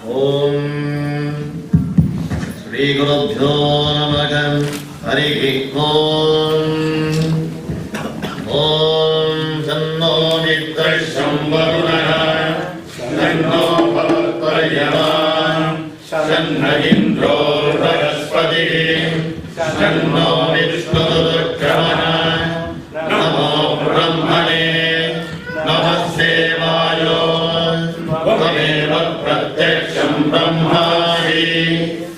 Om Shri Gurubhyo Namaha Harihi Om Om Janno Mitrasham Varunaha Janno Bhavatvayama Janna Indro Bhagaspati Janno Vishnurukramaha Namo Brahmane Namaste Vayo Tvameva Pratyaksham Brahmadi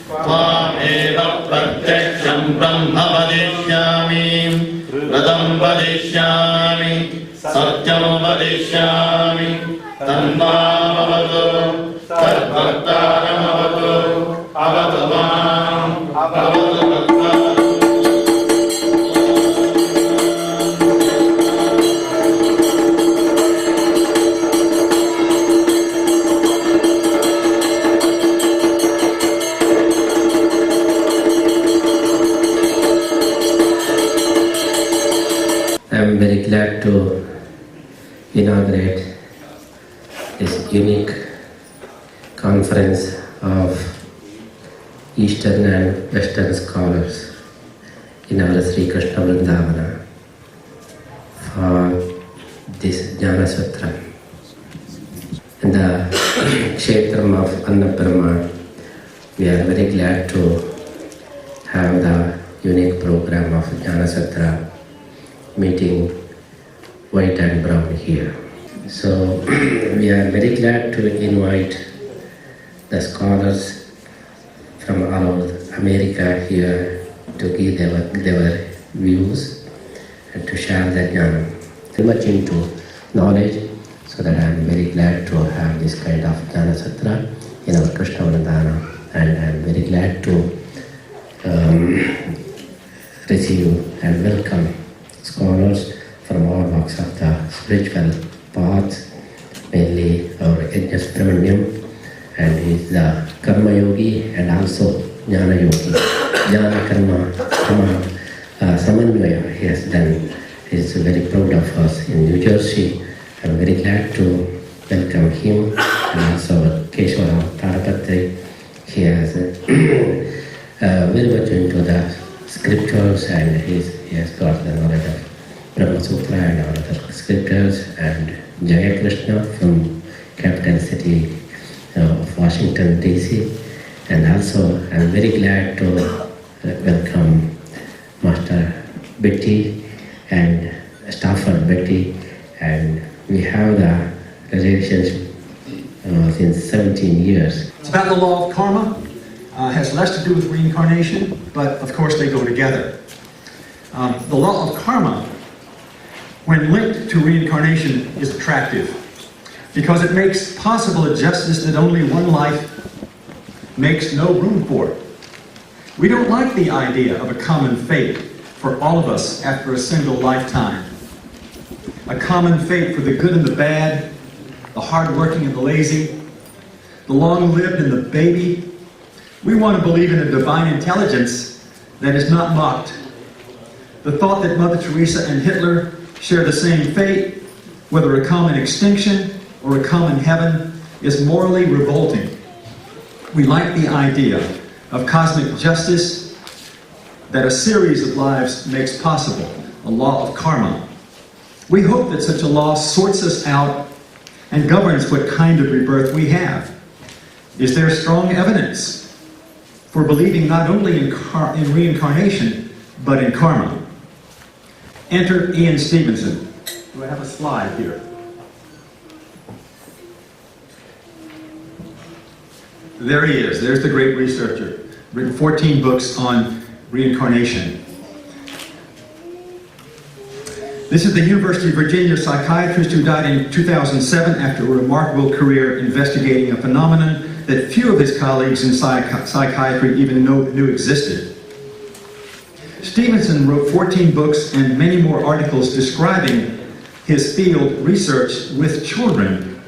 Tvameva Pratyaksham Brahma Vadishyami Vradam Vadishyami Satyam Vadishyami Tannamavadu Tadbhaktaramavadu Avadu Mam Avadu Bhaktaram. I'm very glad to inaugurate this unique conference of Eastern and Western scholars in our Sri Krishna Vrindavana for this Jnana Sutra. In the Kshetram of Annabrahma, we are very glad to have the unique program of Jnana Sutra meeting white and brown here. So we are very glad to invite the scholars from all over America here to give their views and to share their jnana. Very much into knowledge, so that I am very glad to have this kind of Jnana Sutra in our Krishna Vrindavana, and I am very glad to receive and welcome scholars from all walks of the spiritual path, mainly our Yajna Subramanyam, and he is the Karma Yogi and also Jnana Yogi. Jnana Karma Samanvaya he has done. He is very proud of us in New Jersey. I am very glad to welcome him, and also Keshwara Tarapatri. He has very much into the scriptures, and he has got the knowledge of Brahma Sutra and all other scriptures, and Jaya Krishna from capital city of Washington DC. And also I am very glad to welcome Master Betty and Stafford Betty, and we have the relationship since 17 years. It's about the law of karma. Has less to do with reincarnation, but of course they go together. The law of karma, when linked to reincarnation, is attractive because it makes possible a justice that only one life makes no room for. We don't like the idea of a common fate for all of us after a single lifetime. A common fate for the good and the bad, the hardworking and the lazy, the long-lived and the baby. We want to believe in a divine intelligence that is not mocked. The thought that Mother Teresa and Hitler share the same fate, whether a common extinction or a common heaven, is morally revolting. We like the idea of cosmic justice that a series of lives makes possible, a law of karma. We hope that such a law sorts us out and governs what kind of rebirth we have. Is there strong evidence for believing not only in reincarnation, but in karma? Enter Ian Stevenson. Do I have a slide here? There he is. There's the great researcher. Written 14 books on reincarnation. This is the University of Virginia psychiatrist who died in 2007 after a remarkable career investigating a phenomenon that few of his colleagues in psychiatry even knew existed. Stevenson wrote 14 books and many more articles describing his field research with children,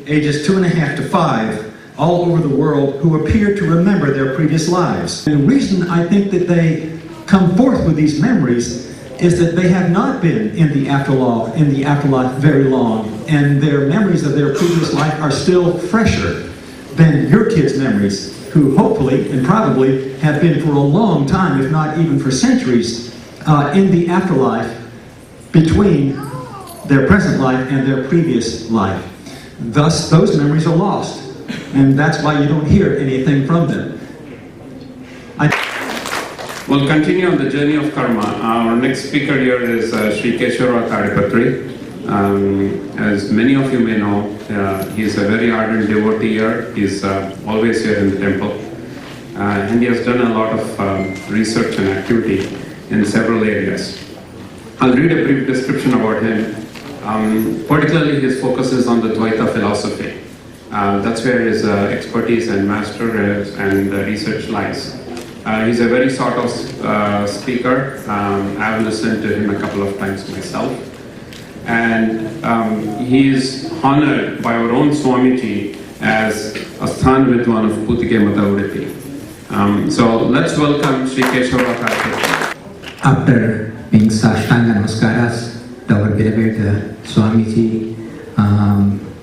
ages 2.5 to 5, all over the world, who appear to remember their previous lives. And the reason I think that they come forth with these memories is that they have not been in the afterlife very long, and their memories of their previous life are still fresher than your kids' memories, who hopefully and probably have been for a long time, if not even for centuries, in the afterlife between their present life and their previous life. Thus, those memories are lost, and that's why you don't hear anything from them. We'll continue on the journey of karma. Our next speaker here is Sri Keshava Kadipatri. As many of you may know, he's a very ardent devotee here. He's always here in the temple. And he has done a lot of research and activity in several areas. I'll read a brief description about him. Particularly his focus is on the Dvaita philosophy. That's where his expertise and master and research lies. He's a very sought of speaker. I've listened to him a couple of times myself. And he is honored by our own Swamiji as a Sthan Vidwan of Putike Matavritti. So let's welcome Sri Keshava Kadipatri. After being Sashtanga Namaskaras to our beloved Swamiji,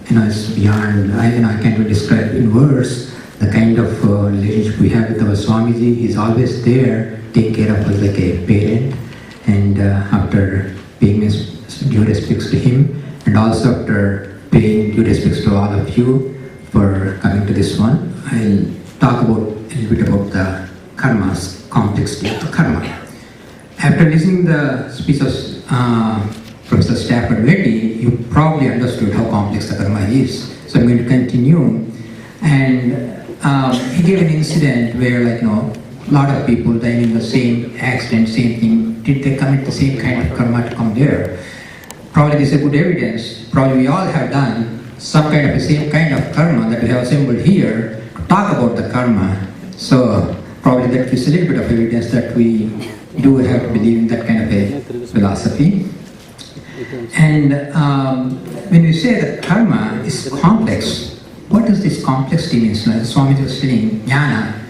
it's beyond, I can't even describe in words the kind of relationship we have with our Swamiji. He's always there, take care of us like a parent. And after paying his due respects to him, and also after paying due respects to all of you for coming to this one, I'll talk about a little bit about the karma's complexity of the karma. After listening the speech of Professor Stafford Reddy, you probably understood how complex the karma is. So I'm going to continue. And he gave an incident where, a lot of people died in the same accident, same thing. Did they commit the same kind of karma to come there? Probably this is a good evidence. Probably we all have done some kind of the same kind of karma that we have assembled here to talk about the karma. So probably that is a little bit of evidence that we do have to believe in that kind of a philosophy. And when we say that karma is complex, what does this complexity mean? Like Swami was saying, Jnana,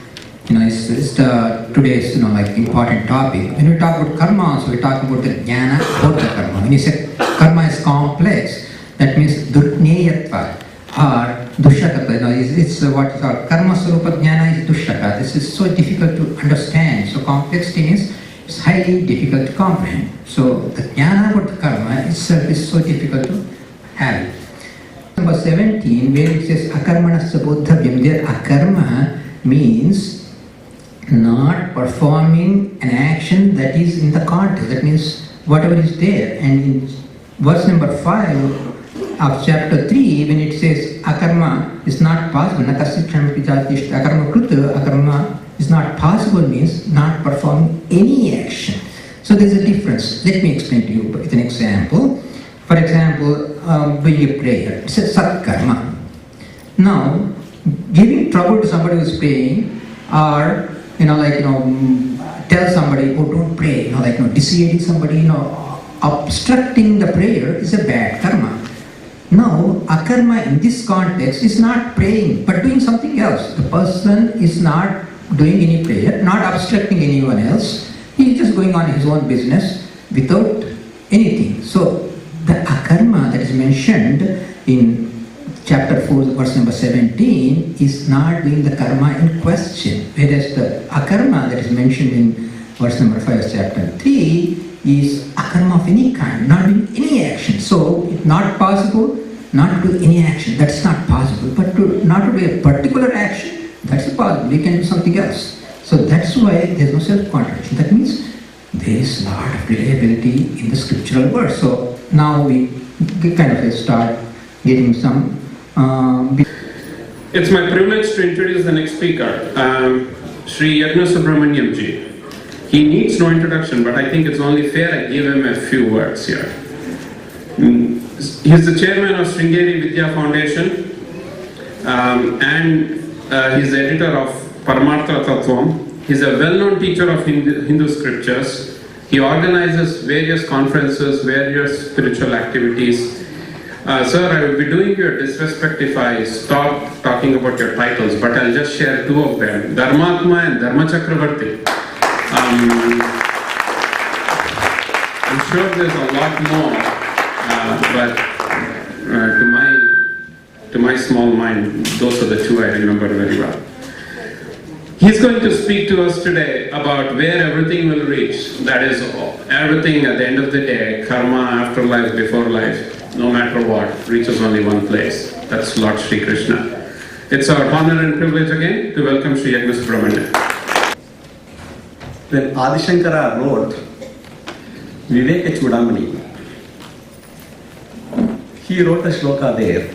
it's the today's important topic. When we talk about karma, also we talk about the Jnana about the karma. When you say karma is complex, that means Durgneyatva or Dushakata. It's what is called Karma Sarupa Jnana is Dushaka. This is so difficult to understand. So complexity means it's highly difficult to comprehend. So the Jnana about the karma itself is so difficult to have. Number 17, where it says Akarmanasya Bodhavyam, there akarma means not performing an action that is in the context. That means whatever is there. And in verse number 5 of chapter 3, when it says akarma is not possible, akarma kruta, akarma is not possible means not performing any action. So there's a difference. Let me explain to you with an example. For example, by a prayer, it's a satkarma. Now, giving trouble to somebody who's praying, or tell somebody, oh, don't pray, dissuading somebody, obstructing the prayer is a bad karma. Now, akarma in this context is not praying, but doing something else. The person is not doing any prayer, not obstructing anyone else. He is just going on his own business without anything. So, the akarma that is mentioned in chapter 4, verse number 17 is not doing the karma in question, whereas the akarma that is mentioned in verse number 5 chapter 3 is akarma of any kind, not doing any action. So it's not possible not to do any action, that's not possible, but not to do a particular action, that's possible, we can do something else. So that's why there's no self-contradiction. That means there is a lot of reliability in the scriptural verse. So now we kind of start getting some It's my privilege to introduce the next speaker, Sri Yajna Subramaniam ji. He needs no introduction, but I think it's only fair I give him a few words here. He's the chairman of Sringeri Vidya Foundation, and he's the editor of Paramartha Tattvam. He's a well-known teacher of Hindu scriptures. He organizes various conferences, various spiritual activities. Sir, I will be doing you a disrespect if I stop talking about your titles, but I'll just share two of them, Dharmatma and Dharma Chakravarti. I'm sure there's a lot more, but to my small mind, those are the two I remember very well. He's going to speak to us today about where everything will reach. That is, everything at the end of the day, karma, afterlife, before life, no matter what, reaches only one place. That's Lord Sri Krishna. It's our honor and privilege again to welcome Sri Yagna Subramanya. When Adi Shankara wrote Viveka Chudamani, he wrote a shloka there.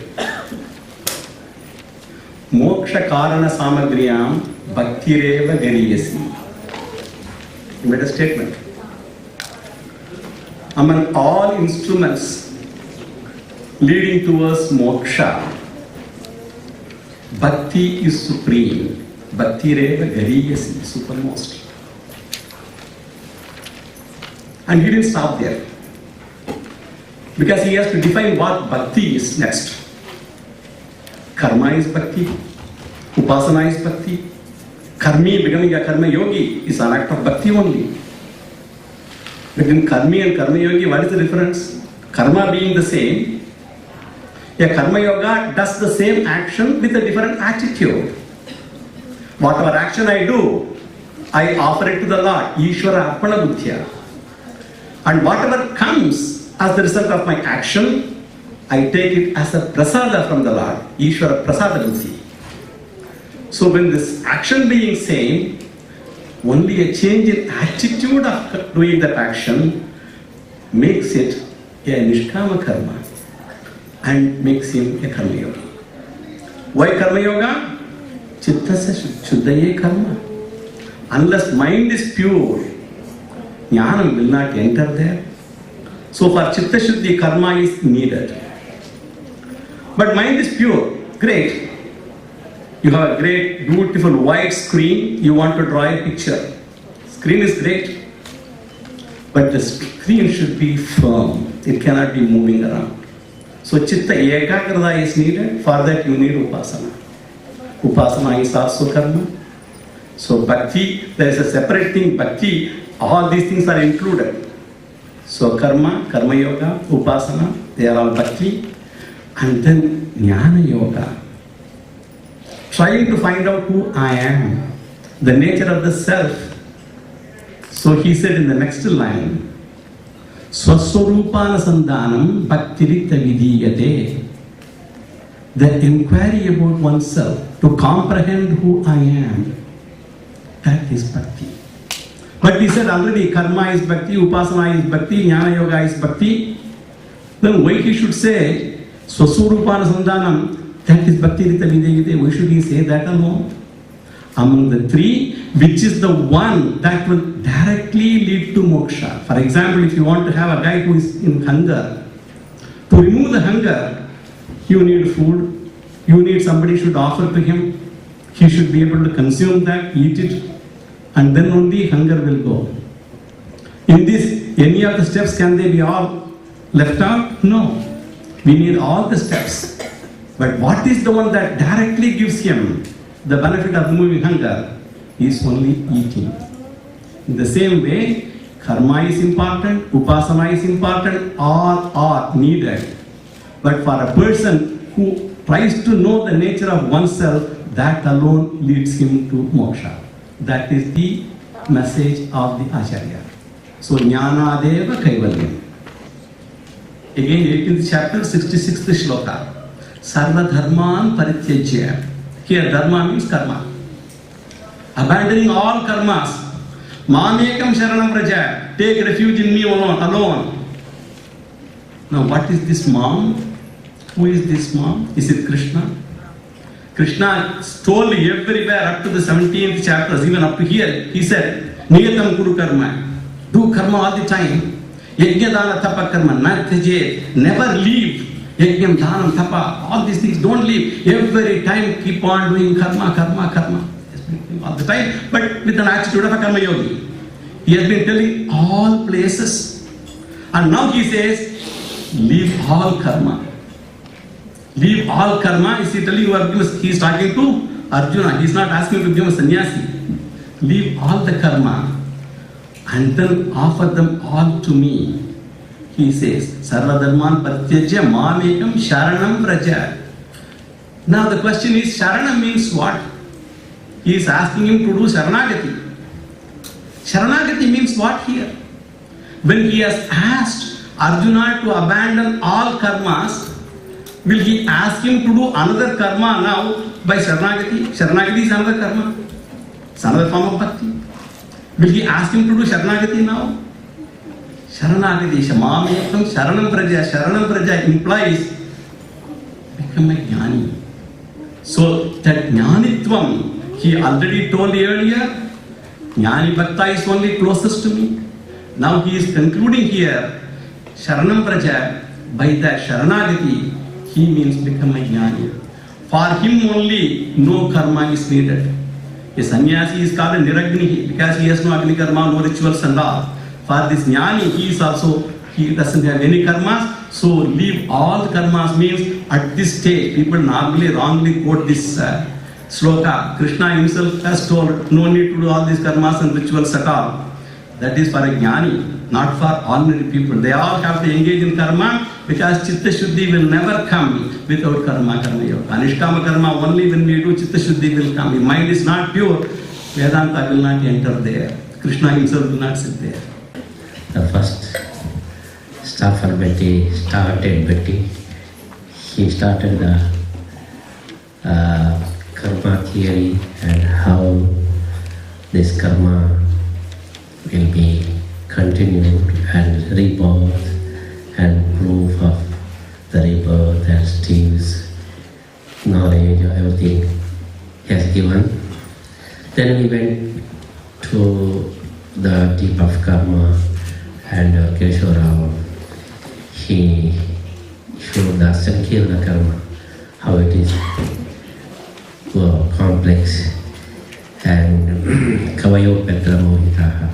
Moksha Karana Samagriyam Bhaktireva Gariyasi. He made a statement. Among all instruments leading towards moksha, Bhakti is supreme. Bhaktireva Gariyasi, supermost. And he didn't stop there. Because he has to define what bhakti is next. Karma is bhakti. Upasana is bhakti. Karmi, becoming a karma yogi, is an act of bhakti only. Between karmi and karma yogi, what is the difference? Karma being the same, a karma yoga does the same action with a different attitude. Whatever action I do, I offer it to the Lord. Ishvara Arpana Buddhya. And whatever comes as the result of my action, I take it as a prasada from the Lord. Ishvara Prasada Buddhi. So when this action being same, only a change in attitude of doing that action makes it a nishkama karma and makes him a karma yogi. Why karma yoga? Chittasya shuddhaye karma. Unless mind is pure, Jnana will not enter there. So for Chitta Shuddhi, karma is needed. But mind is pure. Great. You have a great, beautiful white screen. You want to draw a picture. Screen is great. But the screen should be firm. It cannot be moving around. So Chitta Ekagrata is needed. For that you need Upasana. Upasana is also karma. So Bhakti, there is a separate thing. Bhakti, all these things are included. So karma, karma yoga, upasana, they are all bhakti. And then jnana yoga. Trying to find out who I am, the nature of the self. So he said in the next line, Swaswarupana Sandhanam Bhaktirita Vidiyate. The inquiry about oneself, to comprehend who I am, that is bhakti. But we said already karma is bhakti, upasana is bhakti, jnana yoga is bhakti. Then why he should say Swaswarupana Sandhanam, that is bhakti rita videyate? Why should he say that alone? Among the three, which is the one that will directly lead to moksha. For example, if you want to have a guy who is in hunger, to remove the hunger, you need food, you need somebody should offer to him, he should be able to consume that, eat it, and then only hunger will go. In this, any of the steps, can they be all left out? No. We need all the steps. But what is the one that directly gives him the benefit of removing hunger? Is only eating. In the same way, karma is important, upasana is important, all are needed. But for a person who tries to know the nature of oneself, that alone leads him to moksha. That is the message of the Acharya. So, Jnanadeva Kaivalyam. Again, 18th chapter, 66th shloka. Sarva dharman parityajya. Here, dharma means karma. Abandoning all karmas. Mamekam sharanam vraja. Take refuge in me alone. Now, what is this mom? Who is this mom? Is it Krishna? Krishna told everywhere up to the 17th chapters, even up to here, he said, Niyatam Kuru Karma. Do karma all the time. Yajna dana tapa karma. Nartaje. Never leave. Yajnam dhanam tapa. All these things, don't leave. Every time keep on doing karma, karma, karma. All the time, but with an attitude of a karma yogi. He has been telling all places. And now he says, leave all karma. Leave all karma. Is he telling you Arjuna? He is talking to Arjuna. He is not asking you to become a sannyasi. Leave all the karma and then offer them all to me. He says, Sarva dharman pratyajya mamekam sharanam praja. Now the question is, Sharana means what? He is asking him to do Sharanagati. Sharanagati means what here? When he has asked Arjuna to abandon all karmas, will he ask him to do another karma now by Sharanagati? Sharanagati is another karma. It's another form of bhakti. Will he ask him to do Sharanagati now? Sharanagati, Shamamekam, Sharanam Praja implies become a jnani. So that jnanitvam, he already told earlier, jnani bhakta is only closest to me. Now he is concluding here, Sharanam Praja, by that Sharanagati, he means become a jnani. For him only, no karma is needed. A sannyasi is called a niragni because he has no agni karma, no rituals and all. For this jnani, he doesn't have any karmas, so leave all the karmas means at this stage, people normally wrongly quote this sloka. Krishna himself has told, no need to do all these karmas and rituals at all. That is for a jnani, not for ordinary people. They all have to engage in karma because Chitta Shuddhi will never come without karma yoga. Anishkama karma only when we do Chitta Shuddhi will come. If mind is not pure, Vedanta will not enter there. Krishna himself will not sit there. The first staffer Betty started Betty. He started the karma theory and how this karma will be continued and rebirth and proof of the rebirth and Steve's knowledge of everything he has given. Then we went to the deep of karma and Keshwarao, he showed the Sankirna karma, how it is complex, and Kavayo Petra Mohitaha,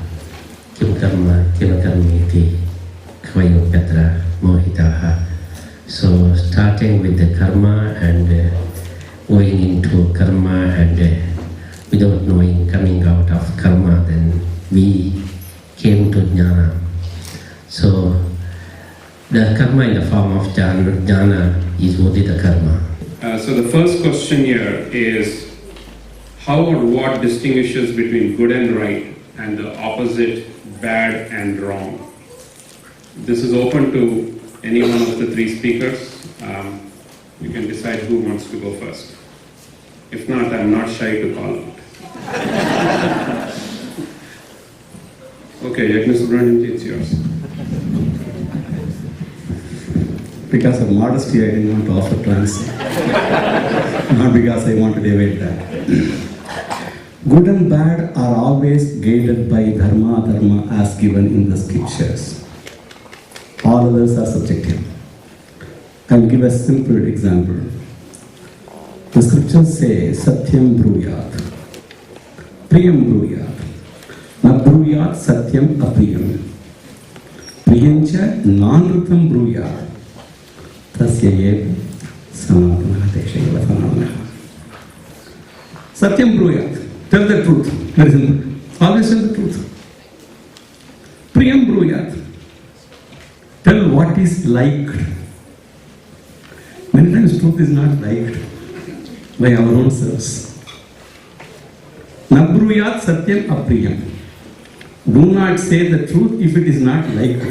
Kim Karma, Kim Karmiti, Kavayo Petra Mohitaha. So starting with the karma and going into karma and without knowing, coming out of karma, then we came to Jnana. So the karma in the form of Jnana is only the karma. So the first question here is, how or what distinguishes between good and right and the opposite, bad and wrong? This is open to any one of the three speakers. You can decide who wants to go first. If not, I'm not shy to call it. Okay, Yajna Subramanian, it's yours. Because of modesty, I didn't want to offer to answer. Not because I want to debate that. Good and bad are always guided by dharma as given in the scriptures. All others are subjective. I'll give a simple example. The scriptures say, Satyam Bruyat, Priyam Bruyat, Na Bruyat Satyam Apriyam, Priyancha Nanrutam Bruyat, Tasya Eva Sanatana Deshayava Sanatana. Satyam Bruyat, tell the truth. Very simple. Always tell the truth. Priyam Bruyat, tell what is liked. Many times truth is not liked by our own selves. Nabruyat Satyam Apriyam. Do not say the truth if it is not liked.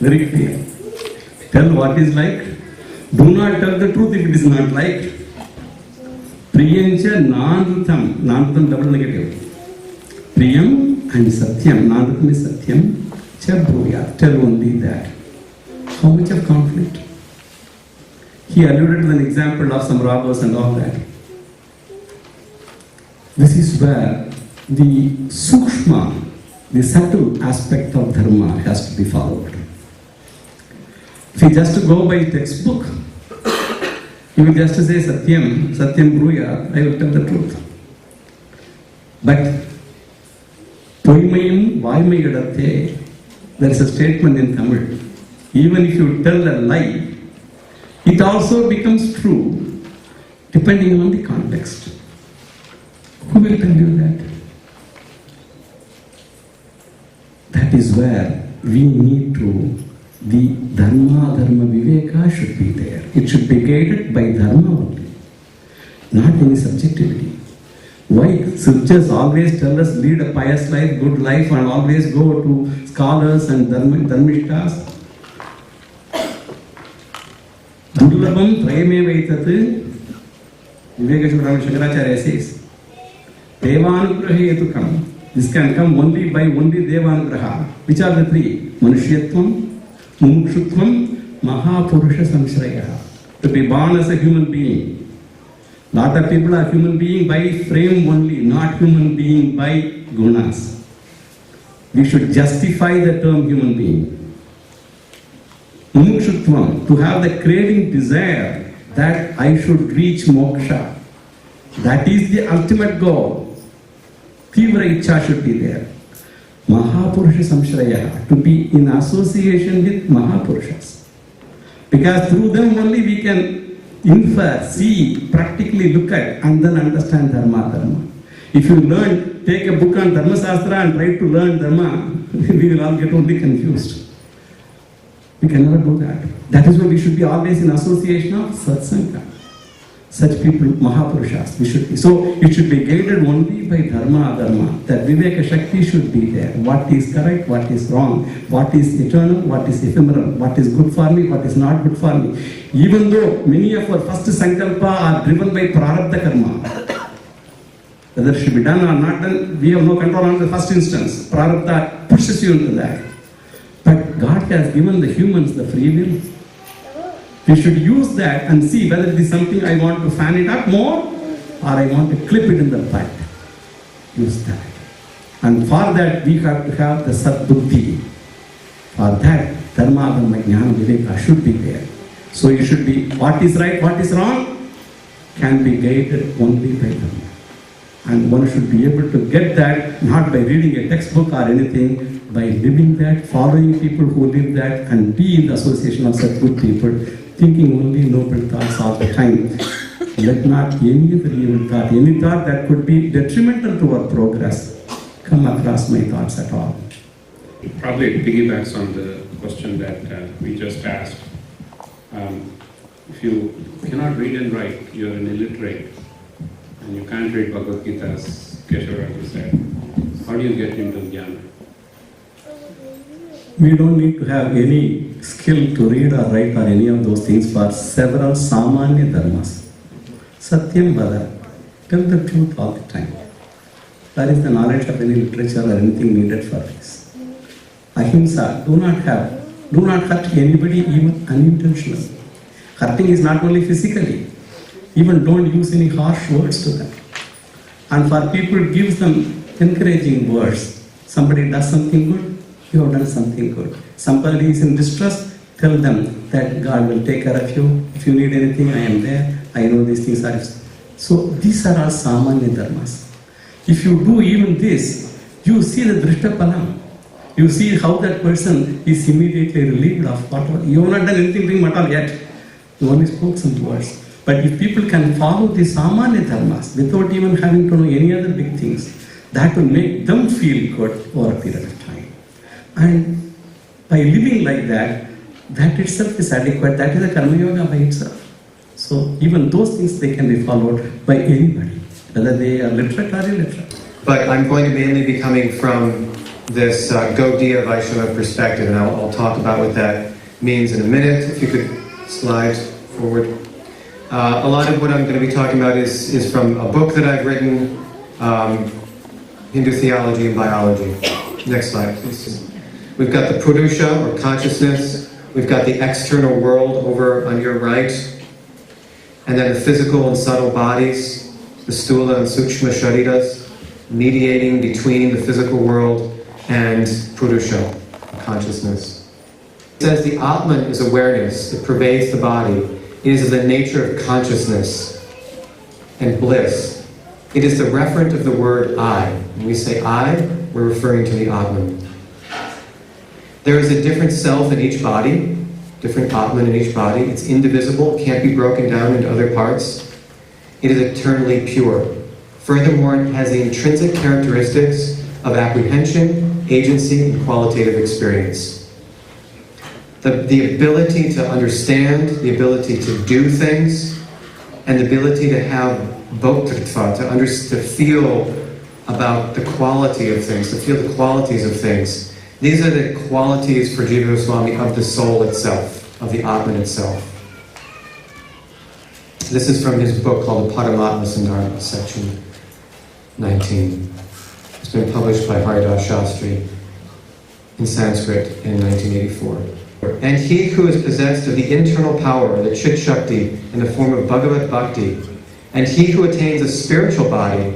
Very clear. Tell what is liked. Do not tell the truth if it is not liked. Priyancha Nanrutam. Nanrutam double negative. Priyam and Satyam. Nanrutam is Satyam. Chabruyat. Tell only that. How much of conflict? He alluded to an example of some robbers and all that. This is where the sukshma, the subtle aspect of dharma has to be followed. If you just go by textbook, you will just say Satyam, Satyam Bruya, I will tell the truth. But Poimayam Vaimayadatte, there is a statement in Tamil. Even if you tell a lie, it also becomes true depending on the context. Who will tell you that? That is where we need to, the dharma viveka should be there. It should be guided by dharma only. not any subjectivity. Why scriptures always tell us lead a pious life, good life, and always go to scholars and dharmishtas? Durlabam prayame vaitat, Vivekeshwara Shankaracharya says, Devanugraha yetukam. This can come only by only Devanugraha. Which are the three? Manushyatvam, Mumukshutvam, Mahapurusha Samshraya. To be born as a human being. Lot of people are human being by frame only, not human being by gunas. We should justify the term human being. Mumukshutvam, to have the craving desire that I should reach moksha. That is the ultimate goal. Tivra Ichcha should be there. Mahapurusha Samshraya, to be in association with Mahapurushas. Because through them only we can infer, see, practically look at, and then understand Dharma. If you take a book on Dharma Shastra and try to learn Dharma, we will all get only confused. We can never do that. That is why we should be always in association of Satsanga. Such people, Mahapurushas, we should be. So it should be guided only by Dharma, that Viveka Shakti should be there. What is correct, what is wrong, what is eternal, what is ephemeral, what is good for me, what is not good for me. Even though many of our first sankalpa are driven by prarabdha karma, whether it should be done or not done, we have no control on the first instance. Prarabdha pushes you into that. But God has given the humans the free will. We should use that and see whether it is something I want to fan it up more or I want to clip it in the butt. Use that. And for that we have to have the Sat-Buddhi. For that, Dharma, Dhamma, Jnana, Viveka should be there. So you should be, what is right, what is wrong, can be guided only by Dharma. And one should be able to get that not by reading a textbook or anything, by living that, following people who live that, and be in the association of such good people, thinking only noble thoughts all the time. Let not any other evil thought, any thought that could be detrimental to our progress, come across my thoughts at all. It probably piggybacks on the question that we just asked. If you cannot read and write, you are an illiterate, and you can't read Bhagavad Gita, as Keshava said. How do you get into Jnana? We don't need to have any skill to read or write or any of those things for several samanya dharmas. Satyam vada, tell the truth all the time. That is the knowledge of any literature or anything needed for this. Ahimsa, do not hurt anybody even unintentionally. Hurting is not only physically, even don't use any harsh words to them. And for people, gives them encouraging words. Somebody does something good, you have done something good. Somebody is in distress, tell them that God will take care of you. If you need anything, I am there. I know these things are. So these are all samanya dharmas. If you do even this, you see the drishtapalam. You see how that person is immediately relieved of whatever. You have not done anything to him at all yet. You only spoke some words. But if people can follow the samanya dharmas without even having to know any other big things, that will make them feel good over a period of time. And by living like that, that itself is adequate. That is a karma yoga by itself. So even those things, they can be followed by anybody, whether they are literate or illiterate. But I'm going to mainly be coming from this Gaudiya Vaishnava perspective, and I'll talk about what that means in a minute. If you could slide forward. A lot of what I'm going to be talking about is from a book that I've written, Hindu Theology and Biology. Next slide, please. We've got the Purusha, or consciousness. We've got the external world over on your right. And then the physical and subtle bodies, the Stula and Sukshma Shariras, mediating between the physical world and Purusha, consciousness. It says the Atman is awareness. It pervades the body. It is of the nature of consciousness and bliss. It is the referent of the word I. When we say I, we're referring to the Atman. There is a different self in each body, different Atman in each body. It's indivisible, can't be broken down into other parts. It is eternally pure. Furthermore, it has the intrinsic characteristics of apprehension, agency, and qualitative experience. The ability to understand, the ability to do things, and the ability to have bhoktatva, to feel about the quality of things, to feel the qualities of things. These are the qualities for Jiva Goswami of the soul itself, of the Atman itself. This is from his book called the Paramatma Sandarbha, section 19. It's been published by Haridas Shastri in Sanskrit in 1984. And he who is possessed of the internal power, the Chit Shakti, in the form of Bhagavat Bhakti, and he who attains a spiritual body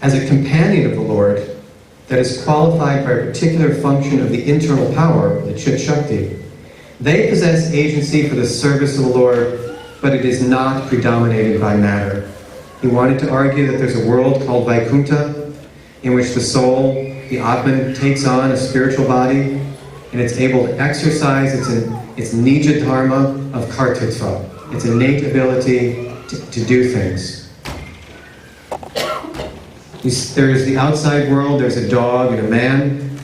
as a companion of the Lord, that is qualified by a particular function of the internal power, the Chit Shakti, they possess agency for the service of the Lord, but it is not predominated by matter. He wanted to argue that there's a world called Vaikuntha, in which the soul, the Atman, takes on a spiritual body, and it's able to exercise its nija dharma of kartritva, its innate ability to do things. There's the outside world, there's a dog and a man.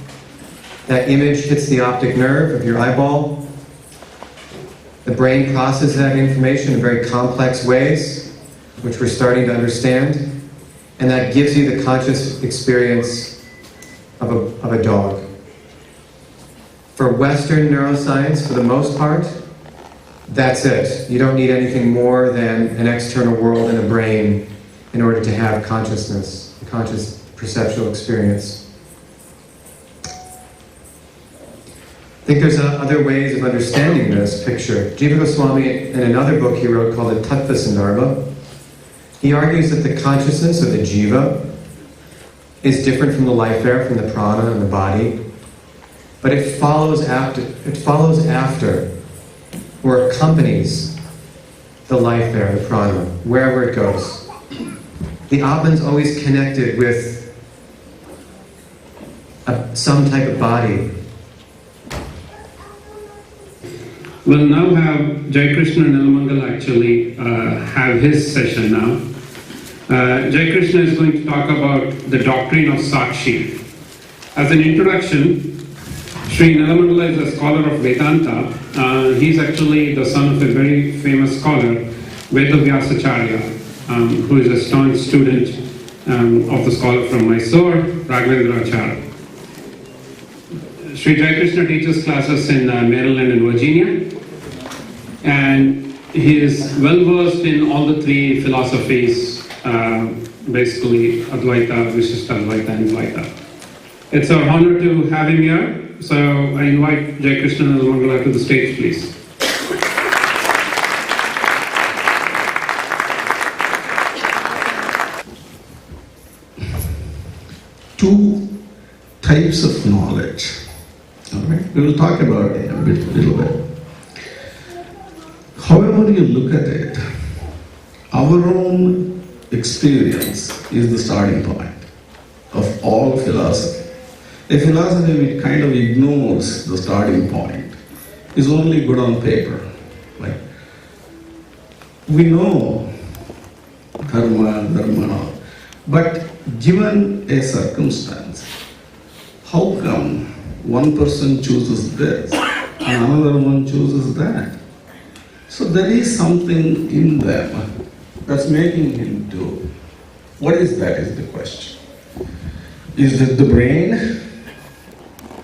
That image hits the optic nerve of your eyeball. The brain processes that information in very complex ways, which we're starting to understand, and that gives you the conscious experience of a dog. For Western neuroscience, for the most part, that's it. You don't need anything more than an external world and a brain in order to have consciousness. Conscious perceptual experience. I think there's other ways of understanding this picture. Jiva Goswami, in another book he wrote called the Tattva Sandarbha, he argues that the consciousness of the jiva is different from the life air, from the prana and the body, but it follows after or accompanies the life air, the prana, wherever it goes. The Atman's always connected with some type of body. We'll now have Jai Krishna and Nalamangal actually have his session now. Jai Krishna is going to talk about the doctrine of Sakshi. As an introduction, Sri Nalamandala is a scholar of Vedanta. He's actually the son of a very famous scholar, Vedavyasacharya, who is a staunch student of the scholar from Mysore, Raghavendracharya. Sri Jai Krishna teaches classes in Maryland and Virginia, and he is well versed in all the three philosophies, basically Advaita, Vishishta Advaita, and Dvaita. It's our honor to have him here, so I invite Jai Krishna and Mangala to the stage, please. Two types of knowledge. Alright? We will talk about it a little bit. However you look at it, our own experience is the starting point of all philosophy. A philosophy which kind of ignores the starting point is only good on paper. Right? We know dharma, but given a circumstance, how come one person chooses this and another one chooses that? So there is something in them that's making him do. What is that is the question. Is it the brain?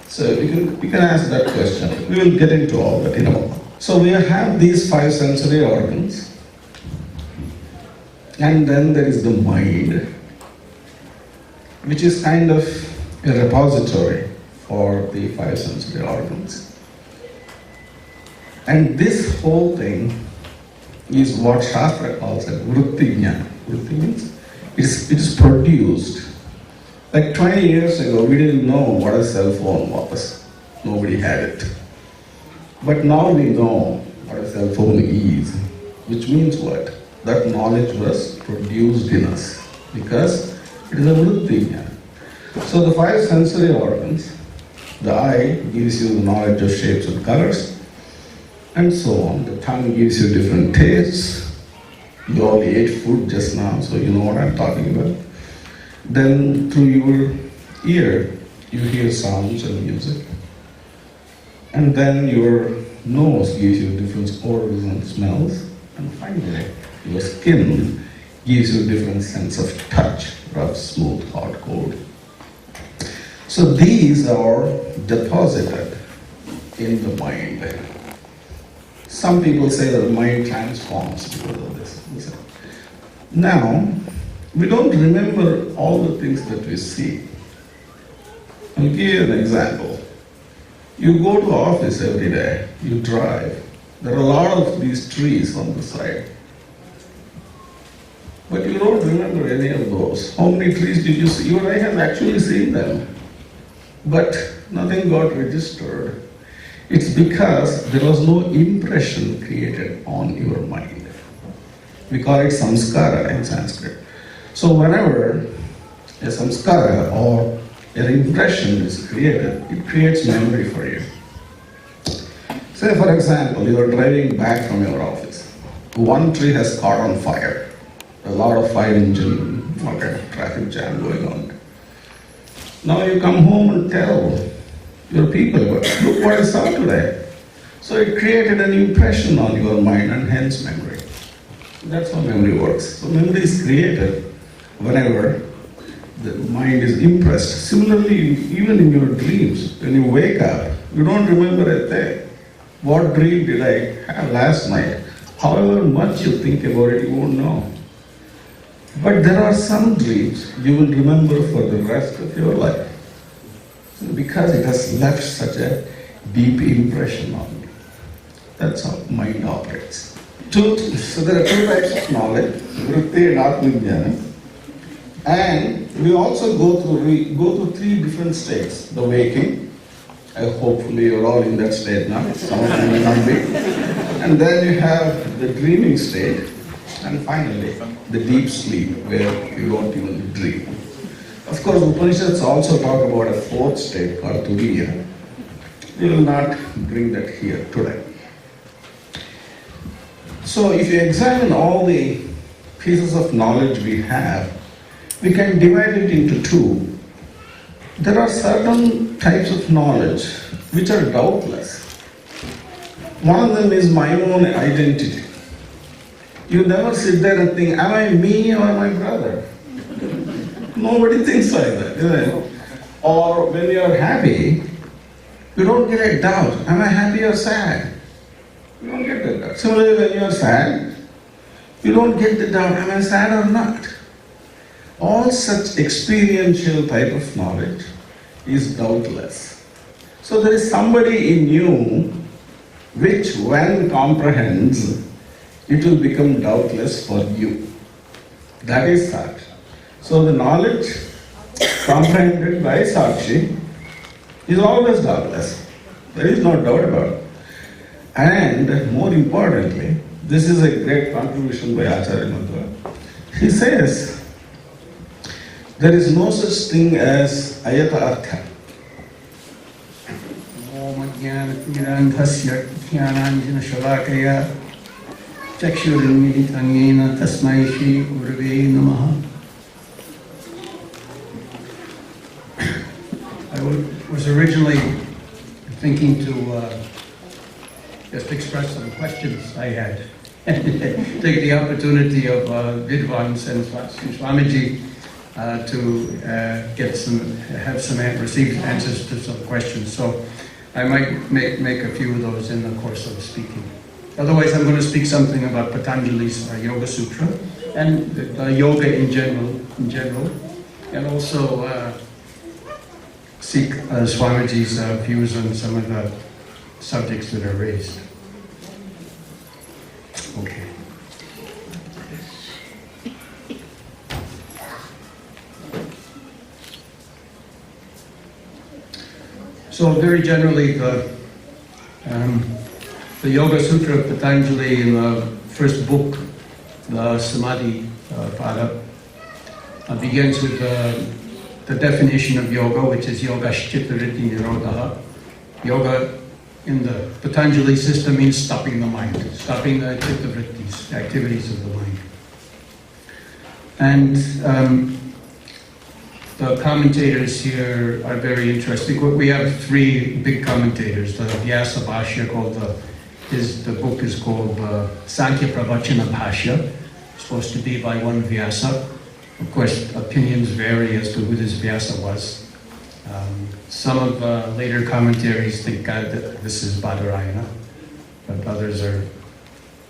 So we can ask that question. We will get into all that in a moment. So we have these five sensory organs, and then there is the mind, which is kind of a repository for the five sensory organs. And this whole thing is what Shastra calls it vritti jnana. Vritti means it is produced. Like 20 years ago, we didn't know what a cell phone was. Nobody had it. But now we know what a cell phone is, which means what? That knowledge was produced in us because it is a vritti jnana. So the five sensory organs, the eye gives you the knowledge of shapes and colors, and so on. The tongue gives you different tastes. You all ate food just now, so you know what I'm talking about. Then through your ear, you hear sounds and music. And then your nose gives you different odors and smells. And finally, your skin gives you a different sense of touch, rough, smooth, hard, cold. So these are deposited in the mind. Some people say that the mind transforms because of this. Now, we don't remember all the things that we see. I'll give you an example. You go to office every day, you drive. There are a lot of these trees on the side. But you don't remember any of those. How many trees did you see? You and I have actually seen them. But nothing got registered. It's because there was no impression created on your mind. We call it samskara in Sanskrit. So whenever a samskara or an impression is created, it creates memory for you. Say for example, you are driving back from your office. One tree has caught on fire. A lot of fire engine, all kind of traffic jam going on. Now you come home and tell your people, look what I saw today. So it created an impression on your mind and hence memory. That's how memory works. So memory is created whenever the mind is impressed. Similarly, even in your dreams, when you wake up, you don't remember a thing. What dream did I have last night? However much you think about it, you won't know. But there are some dreams you will remember for the rest of your life. Because it has left such a deep impression on you. That's how mind operates. So there are two types of knowledge, vritti and atmajnana. And we also go through three different states. The waking, hopefully you're all in that state now, some of you may not be. And then you have the dreaming state, and finally the deep sleep where you don't even dream. Of course, Upanishads also talk about a fourth state called Turiya. We will not bring that here today. So if you examine all the pieces of knowledge we have, we can divide it into two. There are certain types of knowledge which are doubtless. One of them is my own identity. You never sit there and think, am I me or my brother? Nobody thinks like that, isn't it? Or when you are happy, you don't get a doubt, am I happy or sad? You don't get that doubt. Similarly, when you are sad, you don't get the doubt, am I sad or not? All such experiential type of knowledge is doubtless. So there is somebody in you which when comprehends, it will become doubtless for you. That is Sat. So the knowledge comprehended by Sakshi is always doubtless. There is no doubt about it. And more importantly, this is a great contribution by Acharya Madhva. He says, there is no such thing as ayata artha. Om Jnana Jnananjana Shalakaya Chakshurinmilitam Yena Tasmai Shri Gurave Namaha. I was originally thinking to just express some questions I had and take the opportunity of Vidvans and Swamiji to receive answers to some questions. So I might make a few of those in the course of speaking. Otherwise, I'm going to speak something about Patanjali's Yoga Sutra and yoga in general, and also seek Swamiji's views on some of the subjects that are raised. Okay. So very generally, the Yoga Sutra of Patanjali in the first book, the Samadhi Pada, begins with the definition of yoga, which is yogash-chitta-vritti nirodha. Yoga in the Patanjali system means stopping the mind, stopping the chitta-vrittis, the activities of the mind. And the commentators here are very interesting. We have three big commentators. The Vyasa Bhashya, the book is called Sankhya Pravachana Bhashya. supposed to be by one Vyasa. Of course, opinions vary as to who this Vyasa was. Some of later commentaries think that this is Badarayana, but others are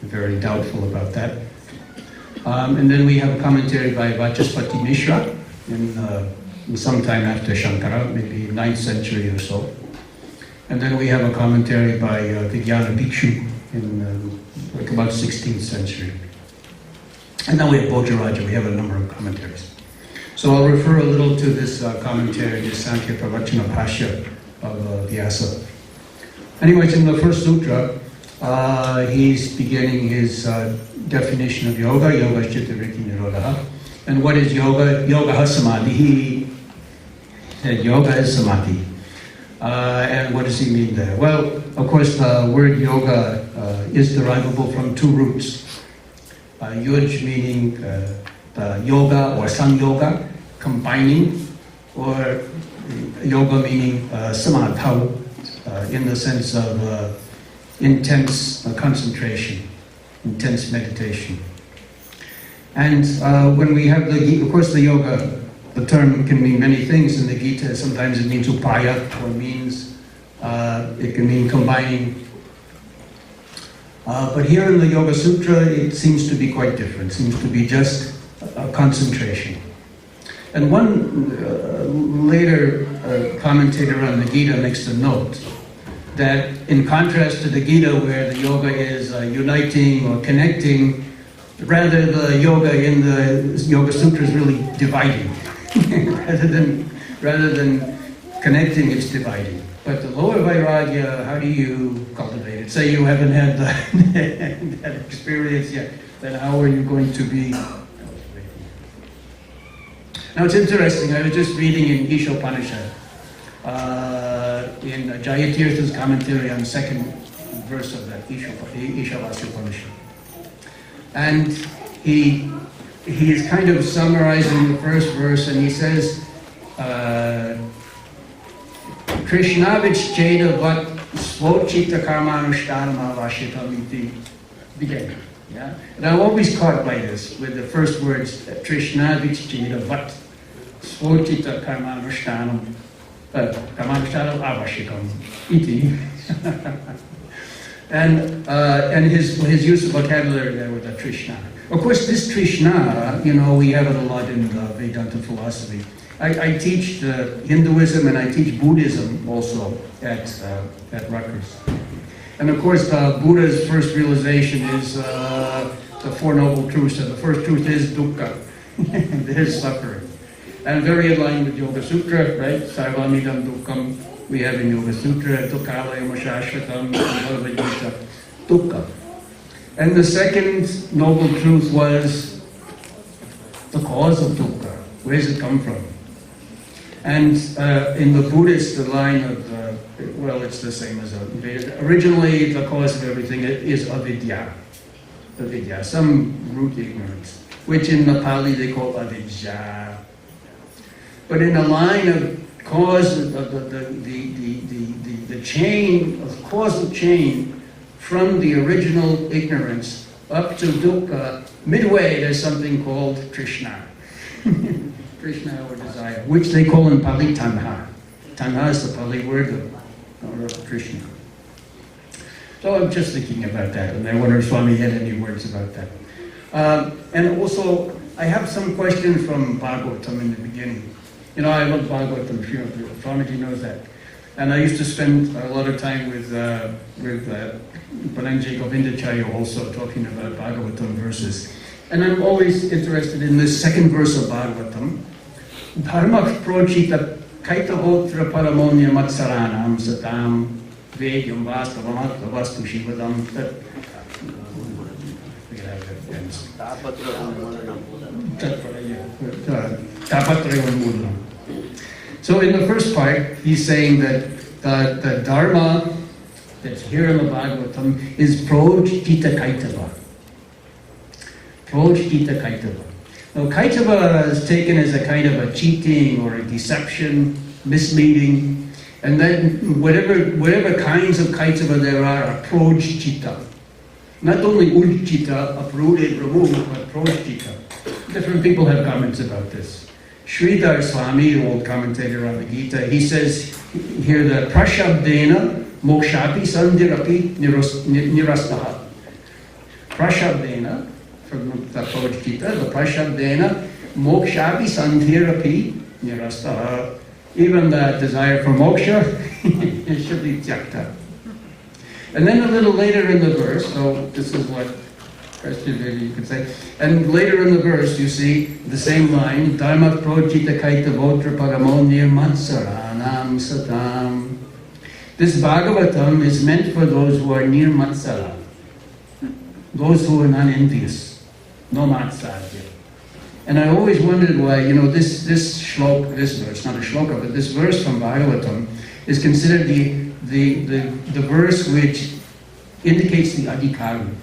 very doubtful about that. And then we have a commentary by Vachaspati Mishra in sometime after Shankara, maybe 9th century or so. And then we have a commentary by Vijnana Bhikshu in like about 16th century. And then we have Bhojaraja, we have a number of commentaries. So I'll refer a little to this commentary, the Sankhya Pravachana Bhashya of Vyasa. Anyways, in the first sutra, he's beginning his definition of yoga, yoga is chitta vritti nirodha. And what is yoga? Yoga has samadhi. He said yoga is samadhi. And what does he mean there? Well, of course, the word yoga is derivable from two roots. Yuj meaning yoga or samyoga, combining, or yoga meaning samadha, in the sense of intense concentration, intense meditation. And when we have of course the yoga, the term can mean many things in the Gita. Sometimes it means upaya, or means, it can mean combining. But here in the Yoga Sutra, it seems to be quite different. It seems to be just a concentration. And one later commentator on the Gita makes the note that in contrast to the Gita, where the yoga is uniting or connecting, rather the yoga in the Yoga Sutra is really dividing. rather than connecting, it's dividing. But the lower Vairagya, how do you cultivate it? Say you haven't had that experience yet, then how are you going to be? Now it's interesting, I was just reading in Ishopanishad, in Jayatirtha's commentary on the second verse of that Ishavasya Upanishad. And he is kind of summarizing the first verse, and he says, Krishnavich Jeda Vat Svochita Karmanushtanam Avashitamiti began. Yeah? And I'm always caught by this, with the first words, Krishnavich Jeda Vat Svochita Karmanushtanam Avashitam Iti. And his use of vocabulary there with the Trishna. Of course, this Trishna, we have it a lot in Vedanta philosophy. I teach Hinduism and I teach Buddhism also at Rutgers. And of course, Buddha's first realization is the Four Noble Truths. And the first truth is dukkha, there is suffering. And very in line with Yoga Sutra, right? Sarvamidam dukkham, we have in Yoga Sutra, dukkhalayam ashashvatam, dukkha. And the second noble truth was the cause of dukkha. Where does it come from? And in the Buddhist, the line of, well, it's the same as originally the cause of everything is avidya. Avidya, some root ignorance, which in the Pali they call avidya. But in the line of cause, the chain of causal chain from the original ignorance up to dukkha, midway there's something called Trishna. Krishna or desire, which they call in Pali tanha. Tanha is the Pali word of Krishna. So I'm just thinking about that, and I wonder if Swami had any words about that. And also, I have some questions from Bhagavatam in the beginning. I love Bhagavatam, Swamiji knows that. And I used to spend a lot of time with Bananji Govindacharya also talking about Bhagavatam verses. And I'm always interested in this second verse of Bhagavatam. Dharma prochita kaitavotra paramonya matsaranam satam vedyam vastavam vastu shivadam. So in the first part, he's saying that the Dharma that's here in the Bhagavatam is projita kaitava. Projita kaitava. Now, kaitava is taken as a kind of a cheating or a deception, misleading, and then whatever kinds of kaitava there are projita. Not only ujjita, uprooted, removed, but projjita. Different people have comments about this. Sridhar Swami, the old commentator on the Gita, he says here that prashabdena mokshapi sandirapi nirastaha. Prashabdena, from the projjita, the prashabdena mokshapi sandirapi nirastaha. Even the desire for moksha should be tyaktha. And then a little later in the verse, so this is what question maybe you could say, and later in the verse you see the same line, Dharma projita kaita votra paramonyir matsaranam satam. This Bhagavatam is meant for those who are near matsara, those who are non-envious, no matsarya. And I always wondered why, this shlok, this verse, not a shloka, but this verse from Bhagavatam is considered the verse which indicates the adhikaram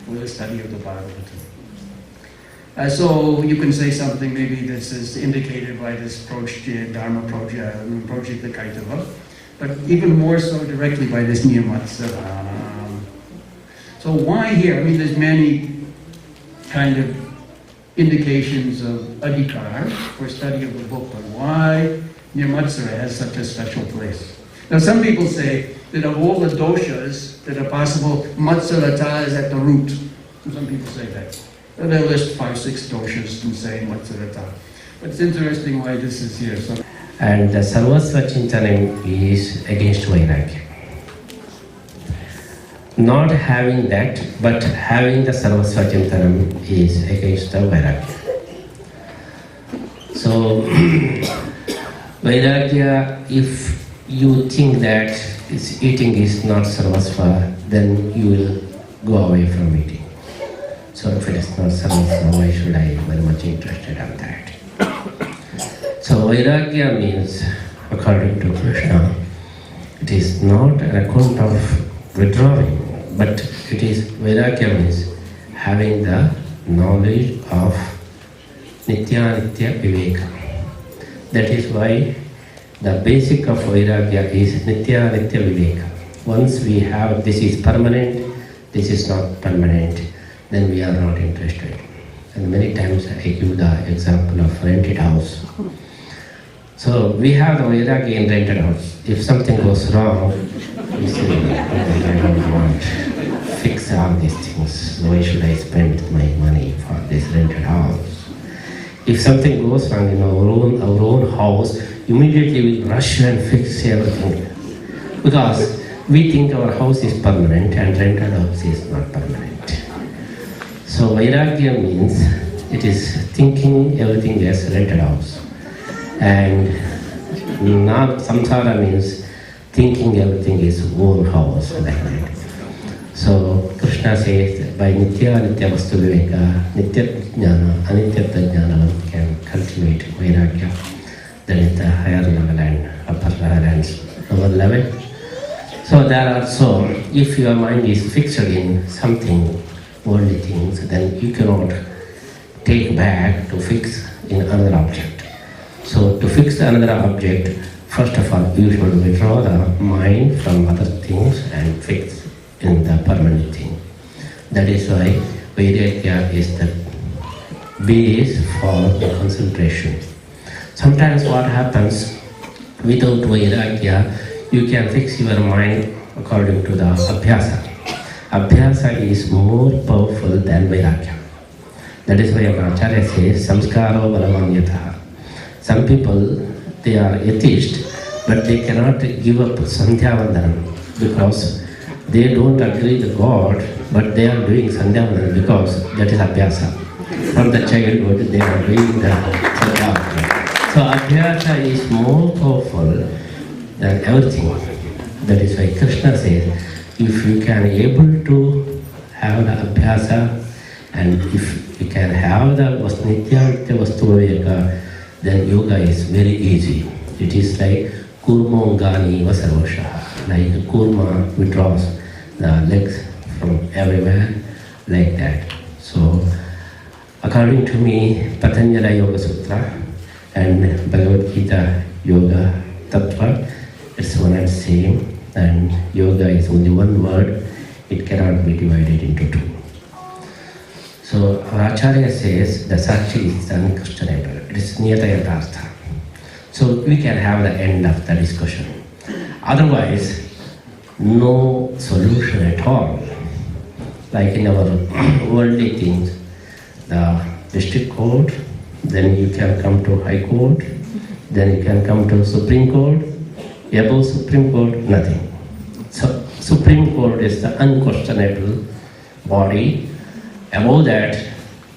for the study of the Bhagavatam. So you can say something, maybe this is indicated by this Dharma projita kaitava, but even more so directly by this niyamatsaram. So why here? I mean, there's many kind of indications of adhikar for study of the book, but why Nirmatsara has such a special place? Now some people say that of all the doshas that are possible, Matsarata is at the root. Some people say that. They'll list 5-6 doshas and say Matsarata. But it's interesting why this is here. So. And the Sarvasva Chintanam is against Vairagya. Not having that, but having the Sarvasva Chintanam is against the Vairagya. So, Vairagya, if you think that eating is not Sarvasva, then you will go away from eating. So if it is not Sarvasva, why should I be very much interested in that? So Vairagya means, according to Krishna, it is not an account of withdrawing, but it is, Vairagya means having the knowledge of Nitya Viveka. That is why the basic of Vairagya is Nitya Viveka. Once we have this is permanent, this is not permanent, then we are not interested. And many times I give the example of rented house. So we have the Vairagya in rented house. If something goes wrong, we say, I don't want to fix all these things. Why should I spend my money for this rented house? If something goes wrong in our own house, immediately we rush and fix everything. Because we think our house is permanent and rented house is not permanent. So Vairagya means it is thinking everything as rented house. And now Samsara means thinking everything is own house like that. So Krishna says by Nitya Vastu Viveka, Nitya Jnana, Anitya Jnana one can cultivate Vairagya. Then it's the higher level and upper level and lower level. So there are so, if your mind is fixed in something, worldly things, then you cannot take back to fix in another object. So to fix another object, first of all, you should withdraw the mind from other things and fix in the permanent thing. That is why Vairagya is the base for the concentration. Sometimes what happens, without Vairagya, you can fix your mind according to the Abhyasa. Abhyasa is more powerful than Vairagya. That is why Acharya says, Samskaro Balamanyataha. Some people, they are atheist, but they cannot give up Sandhya Vandanam because they don't agree with God, but they are doing Sandhya Vandanam because that is Abhyasa. From the childhood, they are doing the Sandhya Vandanam. So Abhyasa is more powerful than everything. That is why Krishna says, if you can able to have the Abhyasa and if you can have the Nitya Vastu Viveka, then yoga is very easy. It is like Kurma Gani Vasarvashaha. Like Kurma withdraws the legs from everywhere, like that. So, according to me, Patanjali Yoga Sutra and Bhagavad Gita Yoga Tattva, it's one and same. And yoga is only one word. It it cannot be divided into two. So our Acharya says the Sakshi is unquestionable, it is Niyata Yatartha. So we can have the end of the discussion. Otherwise, no solution at all. Like in our worldly things, the district court, then you can come to High Court, then you can come to Supreme Court, above Supreme Court, nothing. So Supreme Court is the unquestionable body. Above that,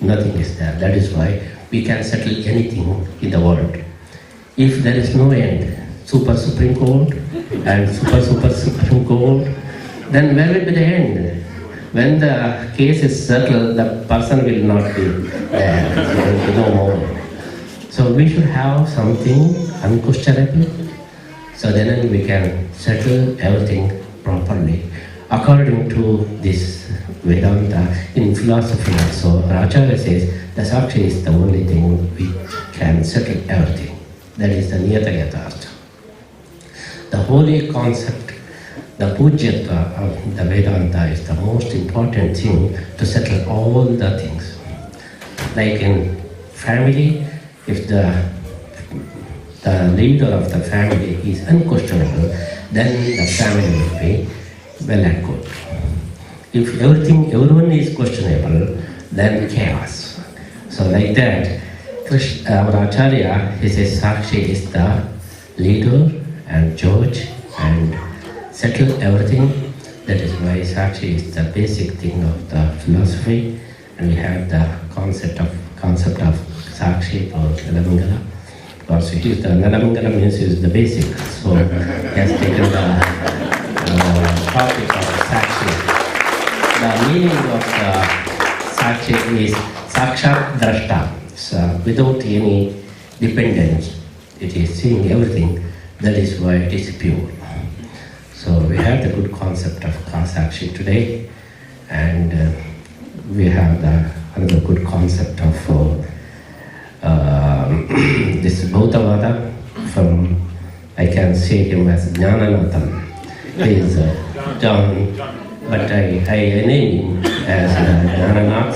nothing is there. That is why we can settle anything in the world. If there is no end, Super Supreme Court and Super Supreme Court, then where will be the end? When the case is settled, the person will not be there. There will be no more. So we should have something unquestionable, so then we can settle everything properly according to this Vedanta. In philosophy also, Acharya says the Sakshi is the only thing which can settle everything. That is the Niyata Yatartha. The holy concept, the Pujyatva of the Vedanta is the most important thing to settle all the things. Like in family, if the leader of the family is unquestionable, then the family will be well and good. If everyone is questionable, then chaos. So like that, our Acharya, he says Sakshi is the leader and judge and settle everything. That is why Sakshi is the basic thing of the philosophy, and we have the concept of Sakshi or Nalamangala. Because it is the Nalamangala means it is the basic. So he has taken the topic of Sakshi. The meaning of the Sakshi is Sakshat Drashta. So without any dependence, it is seeing everything. That is why it is pure. So we have the good concept of Sakshi today, and we have another good concept of this Bhautavada from, I can say him as Jnana. He is John, but I name him as Jnana.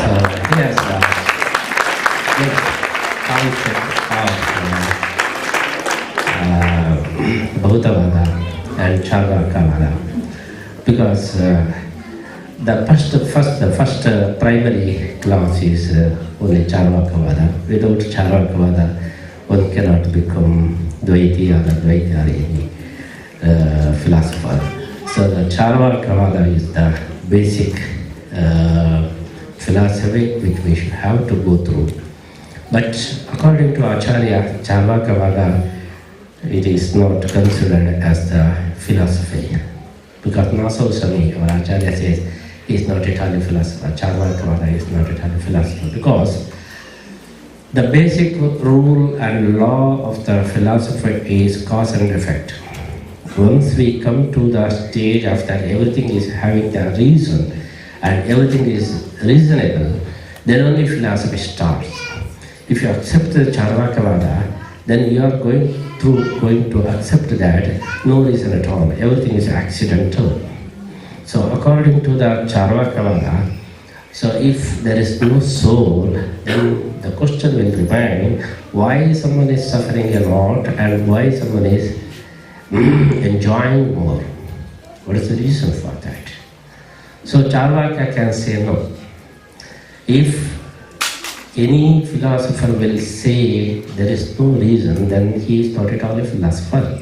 So he has the good concept of Bhautavada and Charvakavada, because the first primary class is only Charvakavada. Without Charvakavada, one cannot become Dvaiti or Advaiti or any philosopher. So the Charvakavada is the basic philosophy which we should have to go through. But according to Acharya, Charvakavada, it is not considered as the philosophy. Because Naso Swami, our Acharya says, he is not at all a philosopher. Charvakavada is not at all a philosopher. Because the basic rule and law of the philosopher is cause and effect. Once we come to the stage of that everything is having the reason and everything is reasonable, then only philosophy starts. If you accept the Charvakavada, then you are going to accept that no reason at all, everything is accidental. So according to the Charvakavada, so if there is no soul, then the question will remain, why someone is suffering a lot and why someone is enjoying more? What is the reason for that? So Charvaka can say no. If any philosopher will say there is no reason, then he is not at all a philosopher.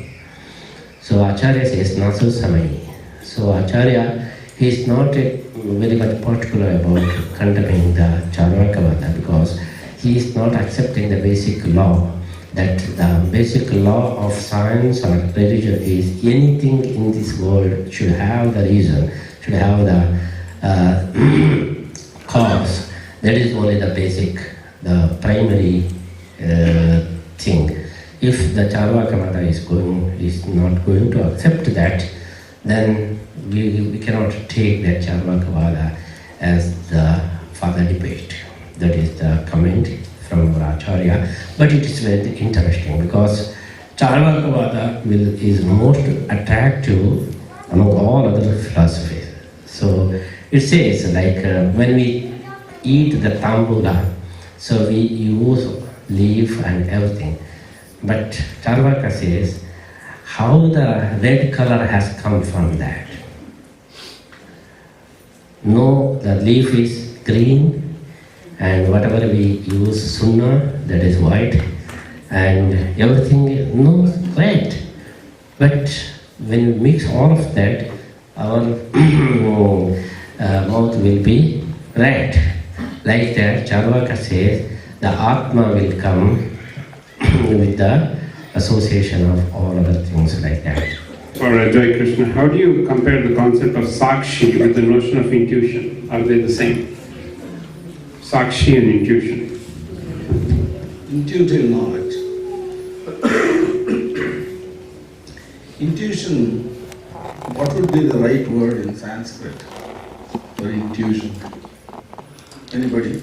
So Acharya says, Nasu Samai. So Acharya, he is not very much particular about condemning the Charvakavada, because he is not accepting the basic law, that the basic law of science or religion is anything in this world should have the reason, should have the cause. That is only the basic, the primary thing. If the Charvakavada is not going to accept that, then we cannot take that Charvakavada as the further debate. That is the comment from our Acharya. But it is very interesting because Charvakavada is most attractive among all other philosophies. So it says like when we eat the tambula, so we use leaf and everything. But Charvaka says how the red color has come from that. No, the leaf is green, and whatever we use sunna, that is white, and everything no red. But when we mix all of that, our mouth will be red. Like that, Charvaka says the Atma will come with the association of all other things like that. For Jai Krishna, how do you compare the concept of Sakshi with the notion of intuition? Are they the same? Sakshi and intuition. Intuitive knowledge. Intuition, what would be the right word in Sanskrit for intuition? Anybody?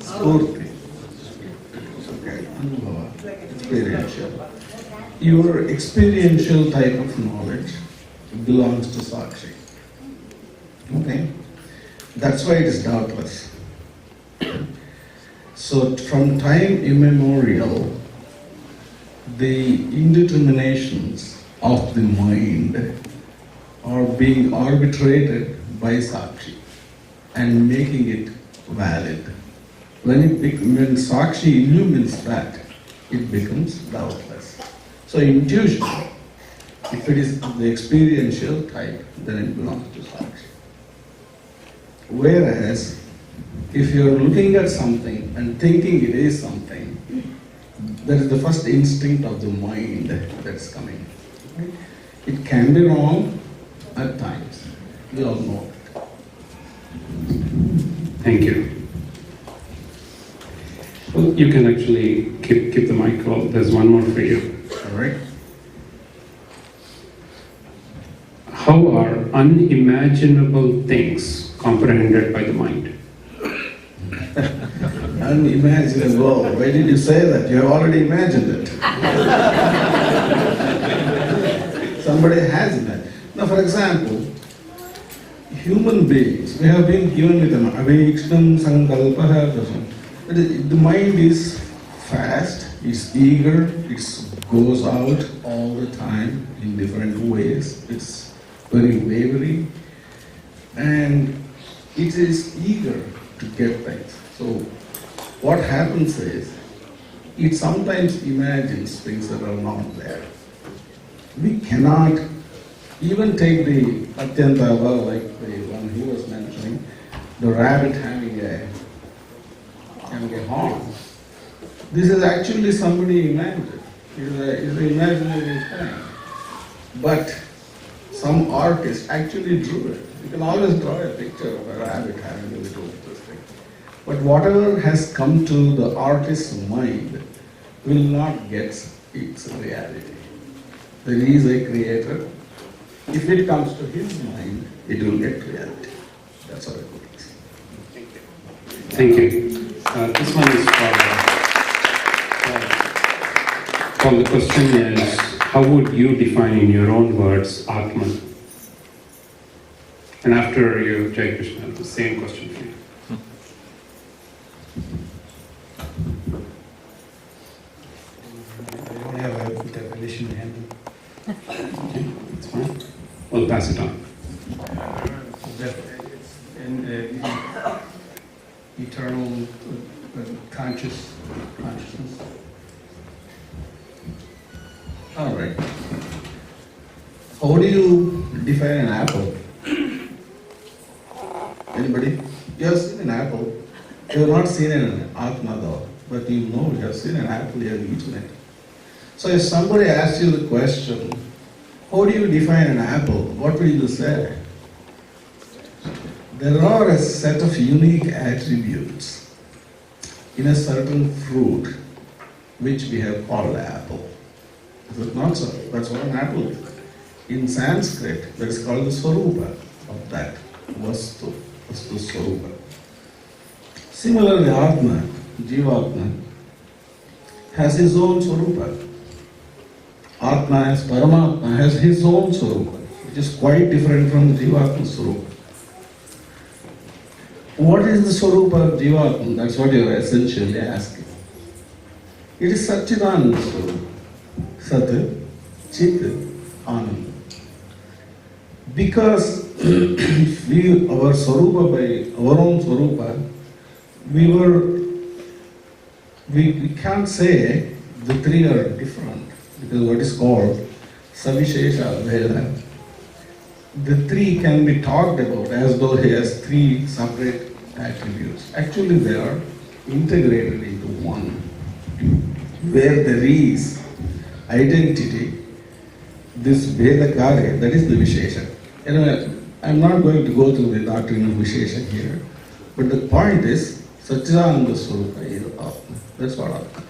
Spurti. Okay, Anubhava, experiential. Your experiential type of knowledge belongs to Sakshi. Okay? That's why it is doubtless. So from time immemorial, the indeterminations of the mind are being arbitrated by Sakshi and making it valid. When Sakshi illumines that, it becomes doubtless. So intuition, if it is the experiential type, then it belongs to Sakshi. Whereas, if you are looking at something and thinking it is something, that is the first instinct of the mind that's coming. It can be wrong at times. We all know it. Thank you. Well, you can actually keep the mic on. There's one more for you. All right? How are unimaginable things comprehended by the mind? Unimaginable. Why did you say that? You have already imagined it. Somebody has imagined. Now, for example, human beings, we have been given with an avikshnam sankalpaha. The mind is fast, it's eager, it goes out all the time in different ways. It's very wavering, and it is eager to get things. So what happens is, it sometimes imagines things that are not there. We cannot even take the Atyantava, like the one he was mentioning, the rabbit having a horn. This is actually somebody imagined. It's an imaginary thing. But some artist actually drew it. You can always draw a picture of a rabbit having a little this thing. But whatever has come to the artist's mind will not get its reality. There is a creator. If it comes to his mind, it will get reality. That's how it works. Thank you. This one is for the question is, how would you define in your own words Atman? And after you, Jai Krishna, the same question for you. I don't have a definition handy. Okay, that's fine. We'll pass it on. Eternal consciousness. All right. How do you define an apple? Anybody? You have seen an apple. You have not seen an Atma though, but you know you have seen an apple, you have eaten it. So if somebody asks you the question, how do you define an apple? What will you say? There are a set of unique attributes in a certain fruit which we have called apple. Is it not so? That's what an apple is. In Sanskrit, that is called the Swarupa of that Vastu Swarupa. Similarly, Atma, Jivatma, has his own Swarupa. Atma as Paramatma has his own Swarupa, which is quite different from the Jivatma Swarupa. What is the Swarupa of Jivatma? That's what you are essentially asking. It is Satchidananda Swarupa. Sat, Chit, Ananda. Because if our Swarupa, by our own Swarupa, we can't say the three are different, because what is called Savishesha Veda. The three can be talked about as though he has three separate attributes. Actually, they are integrated into one. Where there is identity, this Veda Karya, that is the Vishesha. Anyway, I'm not going to go through the doctrine of Vishesha here, but the point is, Satchidananda Swarupa is Atma. That's what Atma is.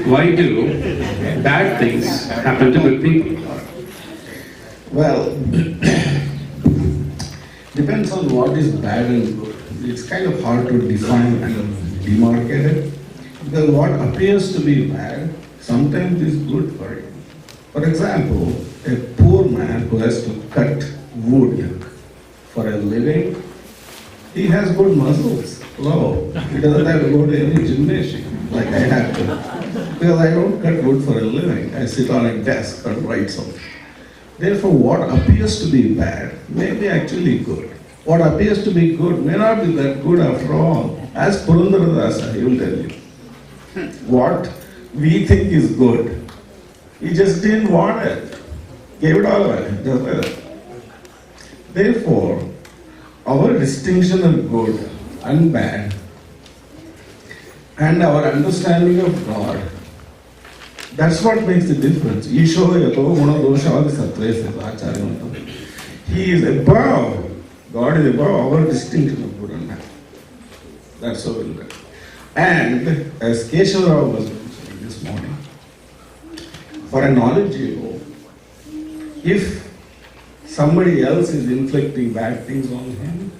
Why do bad things happen to good people? Well, depends on what is bad and good. It's kind of hard to define and demarcate it, because what appears to be bad sometimes is good for you. For example, a poor man who has to cut wood for a living, he has good muscles. Hello. He doesn't have to go to any gymnasium like I have to. Because I don't cut wood for a living. I sit on a desk and write something. Therefore, what appears to be bad may be actually good. What appears to be good may not be that good after all. As Purandaradasa, he will tell you. What we think is good, he just didn't want it. Gave it all away. Just like that. Therefore, our distinction of good and bad and our understanding of God, that's what makes the difference. Ishvara yato guna doshavadi sattve acharya. He is above, God is above our distinction of good and bad. That's how we'll get. And as Keshavarao was mentioning this morning, for a knowledge ego, if somebody else is inflicting bad things on him,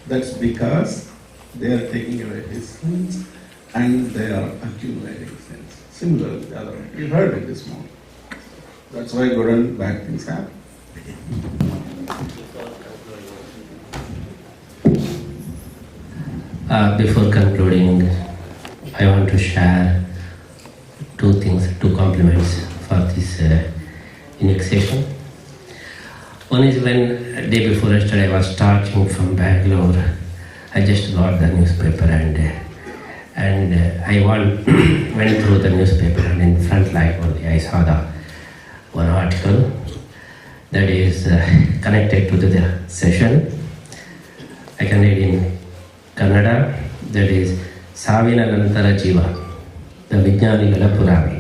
that's because they are taking away his sins and they are accumulating sins. Similarly, the other way. You heard it this morning. That's why good and bad things happen. Before concluding, I want to share two compliments for this unique session. One is when day before yesterday I was starting from Bangalore. I just got the newspaper and I went through the newspaper, and in front line only I saw the one article that is connected to the session. I can read in Kannada, that is Savina Nantara Jiva, the Vijnanigala Purave.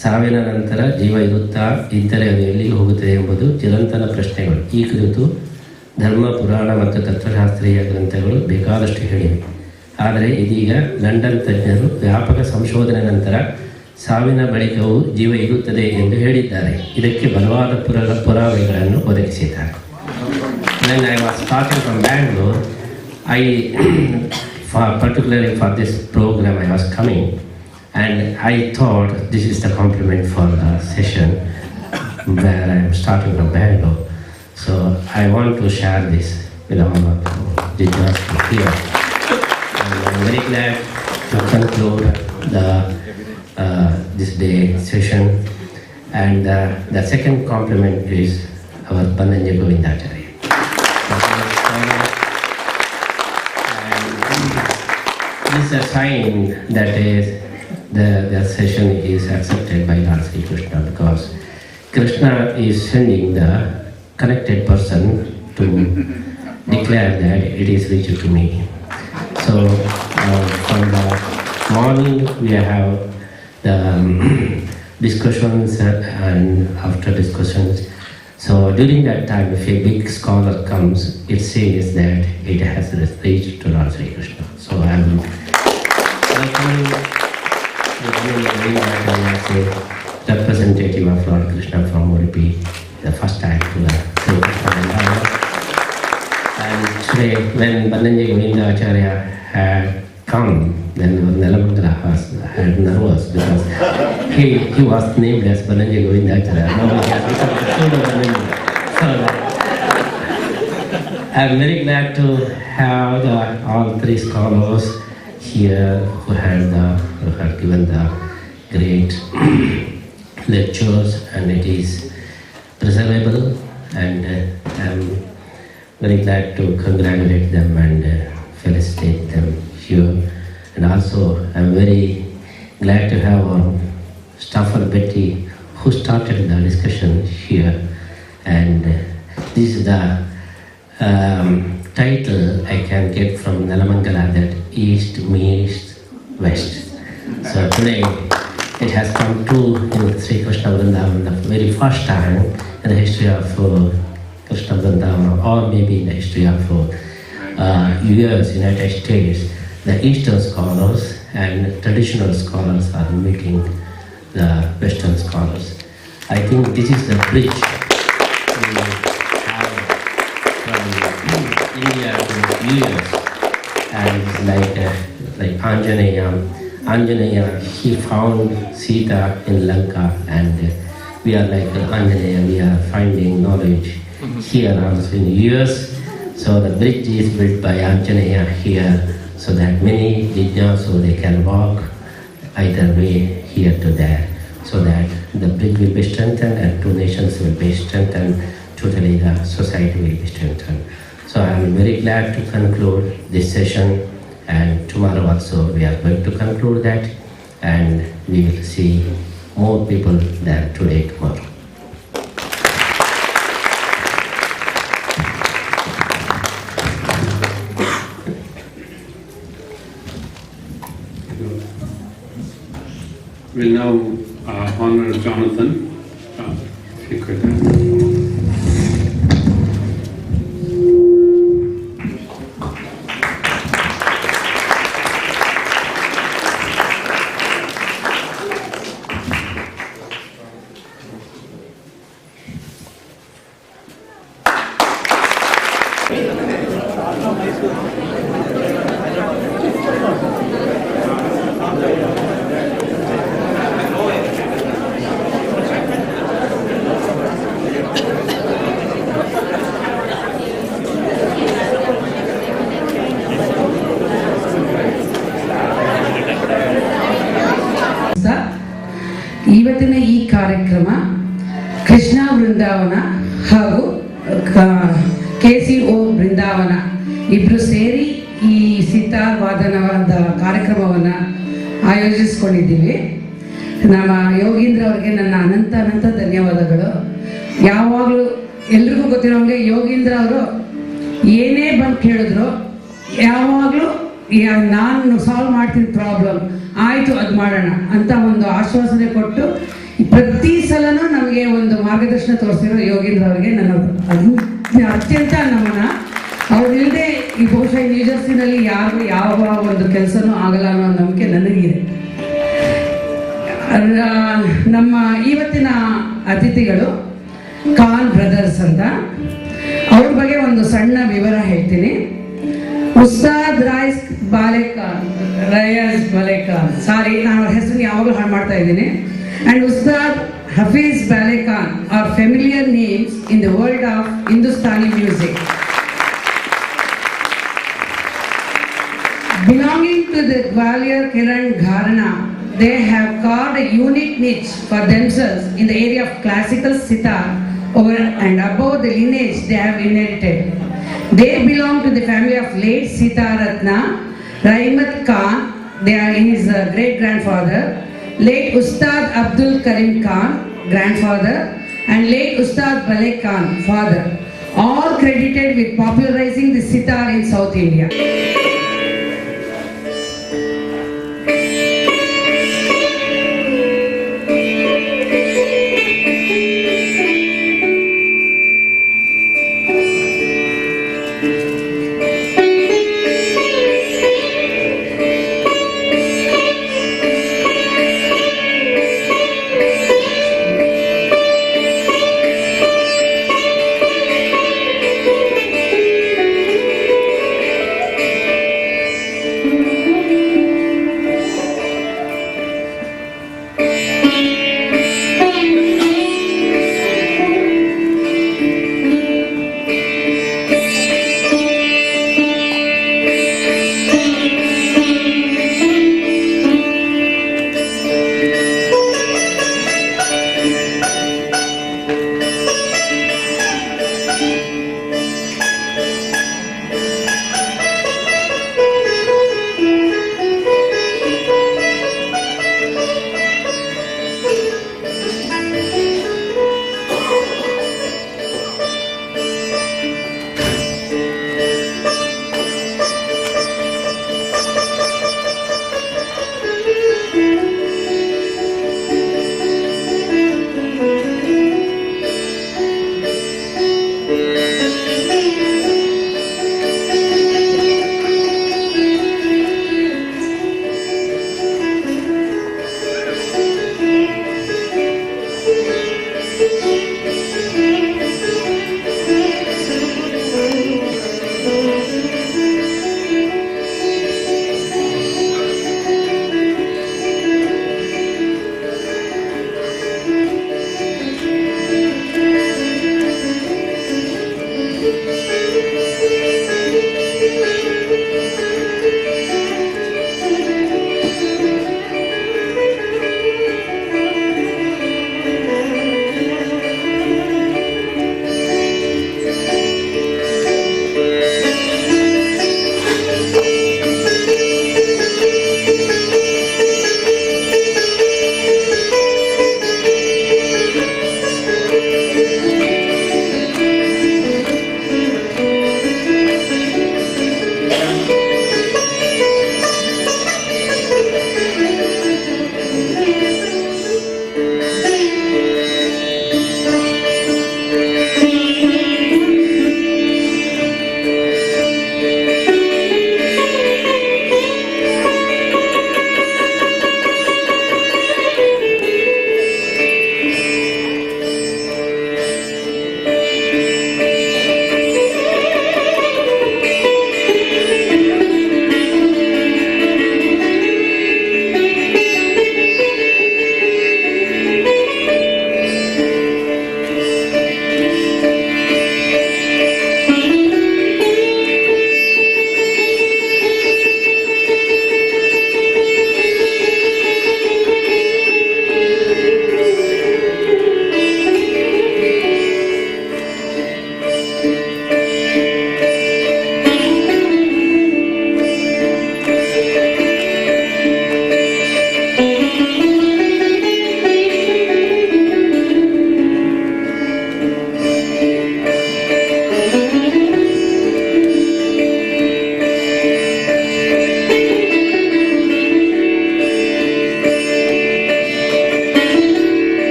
ಸಾವಿನ ನಂತರ ಜೀವ ಇರುತ್ತಾ ಇದ್ದರೆ ಅದು ಎಲ್ಲಿಗೆ ಹೋಗುತ್ತದೆ ಎಂಬುದು ಚಿರಂತನ ಪ್ರಶ್ನೆಗಳು. ಈ ಕುರಿತು ಧರ್ಮ, ಪುರಾಣ ಮತ್ತು ತತ್ವಶಾಸ್ತ್ರೀಯ ಗ್ರಂಥಗಳು ಬೇಕಾದಷ್ಟು ಹೇಳಿವೆ. ಆದರೆ ಇದೀಗ ಲಂಡನ್ ತಜ್ಞರು ವ್ಯಾಪಕ ಸಂಶೋಧನೆ ನಂತರ ಸಾವಿನ ಬಳಿಕವೂ ಜೀವ ಇರುತ್ತದೆ ಎಂದು ಹೇಳಿದ್ದಾರೆ. ಇದಕ್ಕೆ ಬಲವಾದ ಪುರಾವೆಗಳನ್ನು ಒದಗಿಸಿದ್ದಾರೆ. When I was starting from Bangalore, particularly for this program I was coming, and I thought this is the compliment for the session where I am starting from Bangalore. So I want to share this with all of the judges here. And I'm very glad to conclude this day session. And the second compliment is our Pandanya Govindacharya. This is a sign that the session is accepted by Lord Sri Krishna, because Krishna is sending the connected person to declare that it is reached to me. So from the morning we have the discussions and after discussions. So during that time, if a big scholar comes, it says that it has reached to Lord Sri Krishna. So I am welcoming representative of Lord Krishna from Udupi, the first time to the Sri Krishna Vrindavan. And today, when Pandanya Govindacharya had come, then Nelamangala had felt nervous because he was named as Bananja Govindacharya. Now he has become Bananja. So I'm very glad to have all three scholars here who have given the great lectures, and it is preservable, and I'm very glad to congratulate them and felicitate them here. And also I'm very glad to have Staffel Betty who started the discussion here, and this is the title I can get from Nelamangala, that East meets West. So today it has come true in Sri Krishna Vrindavan, the very first time in the history of Krishna Vrindavan, or maybe in the history of US, United States. The Eastern scholars and traditional scholars are meeting the Western scholars. I think this is the bridge we have from India to US, and it's like Anjaneya, he found Sita in Lanka, and we are like Anjaneya, we are finding knowledge here also in US. So the bridge is built by Anjaneya here, so that many Jnaana, they can walk either way here to there, so that the bridge will be strengthened and two nations will be strengthened, totally the society will be strengthened. So I am very glad to conclude this session, and tomorrow also we are going to conclude that, and we will see more people than today tomorrow. We'll now honor Jonathan. If you could. ಇವತ್ತಿನ ಈ ಕಾರ್ಯಕ್ರಮ ಕೃಷ್ಣ ವೃಂದಾವನ ಹಾಗೂ KCO ಬೃಂದಾವನ ಇಬ್ಬರು ಸೇರಿ ಈ ಸಿತಾರ್ ವಾದನವಾದ ಕಾರ್ಯಕ್ರಮವನ್ನು ಆಯೋಜಿಸ್ಕೊಂಡಿದ್ದೀವಿ. ನಮ್ಮ ಯೋಗೀಂದ್ರ ಅವರಿಗೆ ನನ್ನ ಅನಂತ ಧನ್ಯವಾದಗಳು. ಯಾವಾಗಲೂ ಎಲ್ರಿಗೂ ಗೊತ್ತಿರೋಂಗೆ ಯೋಗೀಂದ್ರ ಅವರು ಏನೇ ಬಂದು ಕೇಳಿದ್ರು ಯಾವಾಗಲೂ ನಾನು ಸಾಲ್ವ್ ಮಾಡ್ತೀನಿ ಪ್ರಾಬ್ಲಮ್, ಆಯಿತು ಅದು ಮಾಡೋಣ ಅಂತ ಒಂದು ಆಶ್ವಾಸನೆ ಕೊಟ್ಟು ಪ್ರತಿ ಸಲನೂ ನಮಗೆ ಒಂದು ಮಾರ್ಗದರ್ಶನ ತೋರಿಸಿರೋ ಯೋಗೀಂದ್ರ ಅವರಿಗೆ ನನ್ನ ಅತ್ಯಂತ ನಮನ. ಅವ್ರಿಲ್ಲದೆ ಈ ಬಹುಶಃ ನ್ಯೂಜರ್ಸಿನಲ್ಲಿ ಯಾವ ಒಂದು ಕೆಲಸನೂ ಆಗಲ್ಲ ಅನ್ನೋ ನಂಬಿಕೆ ನನಗಿದೆ. ನಮ್ಮ ಇವತ್ತಿನ ಅತಿಥಿಗಳು ಖಾನ್ ಬ್ರದರ್ಸ್ ಅಂತ, ಅವ್ರ ಬಗ್ಗೆ ಒಂದು ಸಣ್ಣ ವಿವರ ಹೇಳ್ತೀನಿ. ಉಸ್ತಾದ್ ರಯಾಜ್ ಬಾಲೆಖಾನ್, ಸಾರಿ ನಾನು ಅವ್ರ ಹೆಸರು ಯಾವಾಗಲೂ ಹಾಳು ಮಾಡ್ತಾ ಇದ್ದೀನಿ, and Ustad Hafiz Balekhan are familiar names in the world of Hindustani music. Belonging to the Gwalior Kiran Gharana, they have carved a unique niche for themselves in the area of classical sitar over and above the lineage they have inherited. They belong to the family of late Sitar Ratna Rahmat Khan, they are his great-grandfather, late Ustad Abdul Karim Khan, grandfather, and late Ustad Balek Khan, father, all credited with popularizing the sitar in South India.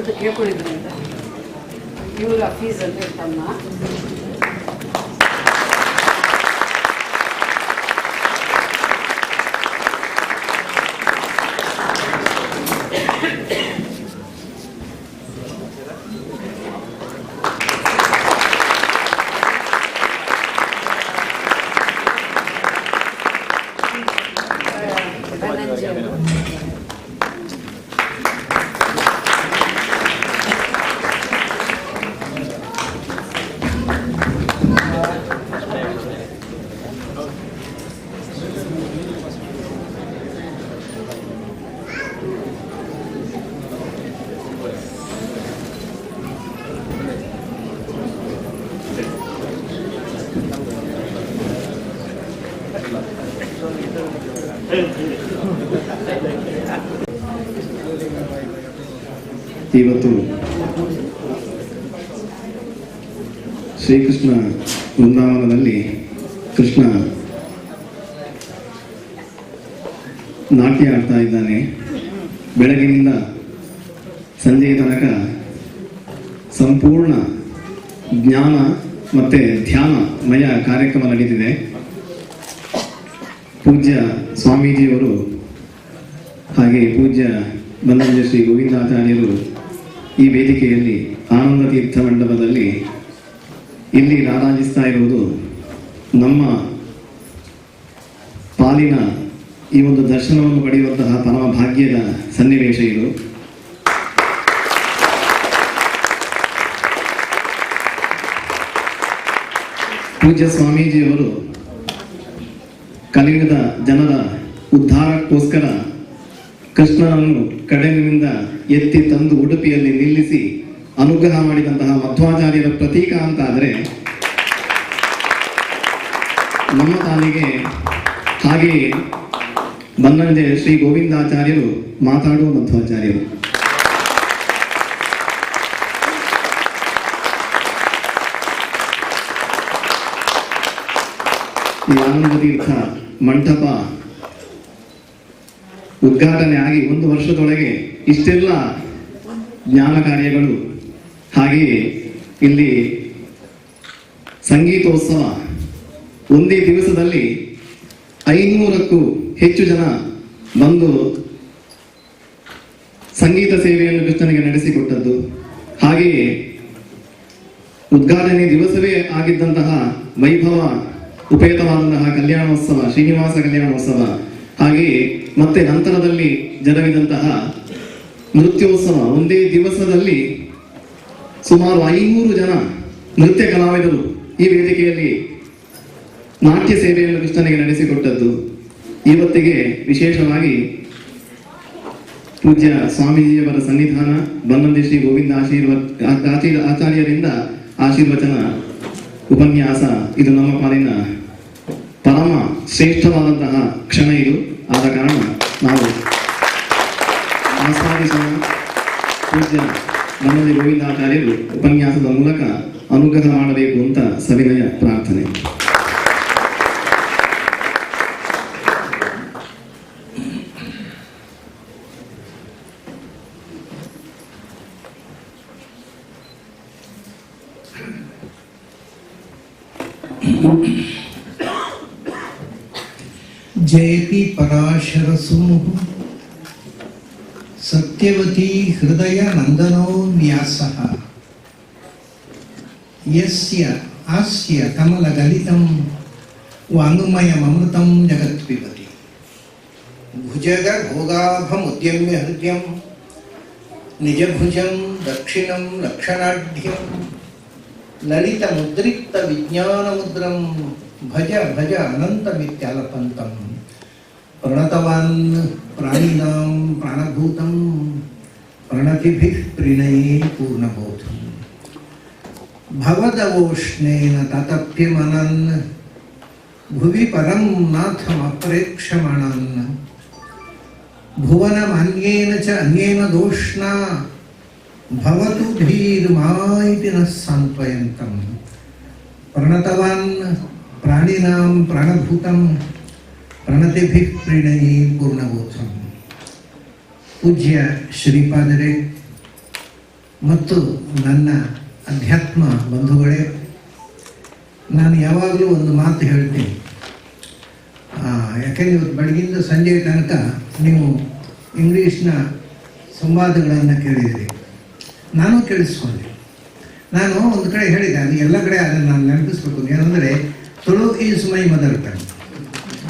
ಅಂತ ಕೇಳ್ಕೊಂಡಿದ್ರಂತ. ಇವರು ಹಫೀಸ್ ಅಂತ ತಮ್ಮ. ಇವತ್ತು ಶ್ರೀಕೃಷ್ಣ ವೃಂದಾವನದಲ್ಲಿ ಕೃಷ್ಣ ನಾಟ್ಯ ಆಡ್ತಾ ಇದ್ದಾನೆ. ಬೆಳಗಿನಿಂದ ಸಂಜೆಯ ತನಕ ಸಂಪೂರ್ಣ ಜ್ಞಾನ ಮತ್ತೆ ಧ್ಯಾನಮಯ ಕಾರ್ಯಕ್ರಮ ನಡೀತಿದೆ. ಪೂಜ್ಯ ಸ್ವಾಮೀಜಿಯವರು ಹಾಗೆ ಪೂಜ್ಯ ಬನ್ನಂಜ ಶ್ರೀ ಗೋವಿಂದಾಚಾರ್ಯರು ಈ ವೇದಿಕೆಯಲ್ಲಿ ಆನಂದ ತೀರ್ಥ ಮಂಟಪದಲ್ಲಿ ಇಲ್ಲಿ ರಾರಾಜಿಸ್ತಾ ಇರುವುದು ನಮ್ಮ ಪಾಲಿನ ಈ ಒಂದು ದರ್ಶನವನ್ನು ಪಡೆಯುವಂತಹ ಪರಮ ಭಾಗ್ಯದ ಸನ್ನಿವೇಶ ಇದು. ಪೂಜ್ಯ ಸ್ವಾಮೀಜಿಯವರು ಕಲಿಯುಗದ ಜನರ ಉದ್ಧಾರಕ್ಕೋಸ್ಕರ ಕೃಷ್ಣನನ್ನು ಕಡಲಿನಿಂದ ಎತ್ತಿ ತಂದು ಉಡುಪಿಯಲ್ಲಿ ನಿಲ್ಲಿಸಿ ಅನುಗ್ರಹ ಮಾಡಿದಂತಹ ಮಧ್ವಾಚಾರ್ಯರ ಪ್ರತೀಕ ಅಂತಾದರೆ ನಮ್ಮ ತಾನಿಗೆ ಹಾಗೆಯೇ ಬನ್ನಂಜೆ ಶ್ರೀ ಗೋವಿಂದಾಚಾರ್ಯರು ಮಾತಾಡುವ ಮಧ್ವಾಚಾರ್ಯರು. ಈ ಆನಂದ ತೀರ್ಥ ಮಂಟಪ ಉದ್ಘಾಟನೆ ಆಗಿ 1 ವರ್ಷದೊಳಗೆ ಇಷ್ಟೆಲ್ಲ ಜ್ಞಾನ ಕಾರ್ಯಗಳು, ಹಾಗೆಯೇ ಇಲ್ಲಿ ಸಂಗೀತೋತ್ಸವ, ಒಂದೇ ದಿವಸದಲ್ಲಿ 500ಕ್ಕೂ ಹೆಚ್ಚು ಜನ ಬಂದು ಸಂಗೀತ ಸೇವೆಯನ್ನು ಕೃಷ್ಣನಿಗೆ ನಡೆಸಿಕೊಟ್ಟದ್ದು. ಹಾಗೆಯೇ ಉದ್ಘಾಟನೆ ದಿವಸವೇ ಆಗಿದ್ದಂತಹ ವೈಭವ ಉಪೇತವಾದಂತಹ ಕಲ್ಯಾಣೋತ್ಸವ, ಶ್ರೀನಿವಾಸ ಕಲ್ಯಾಣೋತ್ಸವ, ಹಾಗೆಯೇ ಮತ್ತೆ ನಂತರದಲ್ಲಿ ಜರುಗಿದಂತಹ ನೃತ್ಯೋತ್ಸವ, ಒಂದೇ ದಿವಸದಲ್ಲಿ ಸುಮಾರು 500 ಜನ ನೃತ್ಯ ಕಲಾವಿದರು ಈ ವೇದಿಕೆಯಲ್ಲಿ ನಾಟ್ಯ ಸೇವೆಯನ್ನು ಕೃಷ್ಣನಿಗೆ ನಡೆಸಿಕೊಟ್ಟದ್ದು. ಇವತ್ತಿಗೆ ವಿಶೇಷವಾಗಿ ಪೂಜ್ಯ ಸ್ವಾಮೀಜಿಯವರ ಸನ್ನಿಧಾನ, ಬನ್ನಂಜೆ ಶ್ರೀ ಗೋವಿಂದ ಆಚಾರ್ಯರಿಂದ ಆಶೀರ್ವಚನ ಉಪನ್ಯಾಸ, ಇದು ನಮ್ಮ ಪಾಲಿನ ಪರಮ ಶ್ರೇಷ್ಠವಾದಂತಹ ಕ್ಷಣ ಇದು. ಆದ ಕಾರಣ ನಾವು ಆಸ್ವಾದಿಸೋಣ. ಪೂಜ್ಯ ಬನ್ನಂಜೆ ಗೋವಿಂದಾಚಾರ್ಯರು ಉಪನ್ಯಾಸದ ಮೂಲಕ ಅನುಗ್ರಹ ಮಾಡಬೇಕು ಅಂತ ಸವಿನಯ ಪ್ರಾರ್ಥನೆ. जयति पराशरसूनुः सत्यवती हृदय नंदनो व्यासः यस्य आस्य कमलगलितं वाङ्मयममृतं जगत्पिबति भुजगभोगाभमुद्यम्य हृद्यं निजभुजं दक्षिणं लक्षणाढ्यं ललितमुद्रिक्तविज्ञानमुद्रं भज भज अनन्तमित्यालपन्तं प्रणतवान् प्राणिनां प्राणभूतं प्रणतिभिः प्रणये पूर्णबोधम् भवदवोष्णेन ततप्यमनन् भुवि परं नाथमप्रेक्षमणन् भुवनमन्येन च अन्येन दोष्णा भवतु धीर्माइति नः सान्त्वयन्तम् प्रणतवान् प्राणिनां प्राणभूतं प्रणतिभिः प्रणये पूर्णबोधम्. पूज्य श्रीपादरे ಮತ್ತು ನನ್ನ ಅಧ್ಯಾತ್ಮ ಬಂಧುಗಳೇ, ನಾನು ಯಾವಾಗಲೂ ಒಂದು ಮಾತು ಹೇಳ್ತೀನಿ. ಯಾಕೆಂದರೆ ಇವತ್ತು ಬೆಳಗಿಂದ ಸಂಜೆ ತನಕ ನೀವು ಇಂಗ್ಲೀಷ್ನ ಸಂವಾದಗಳನ್ನು ಕೇಳಿದಿರಿ, ನಾನು ಕೇಳಿಸ್ಕೊಂಡೆ. ನಾನು ಒಂದು ಕಡೆ ಹೇಳಿದೆ, ಅದು ಎಲ್ಲ ಕಡೆ ಅದನ್ನು ನಾನು ನೆನಪಿಸ್ಬೇಕು. ಏನಂದರೆ, Tulu is my mother tongue,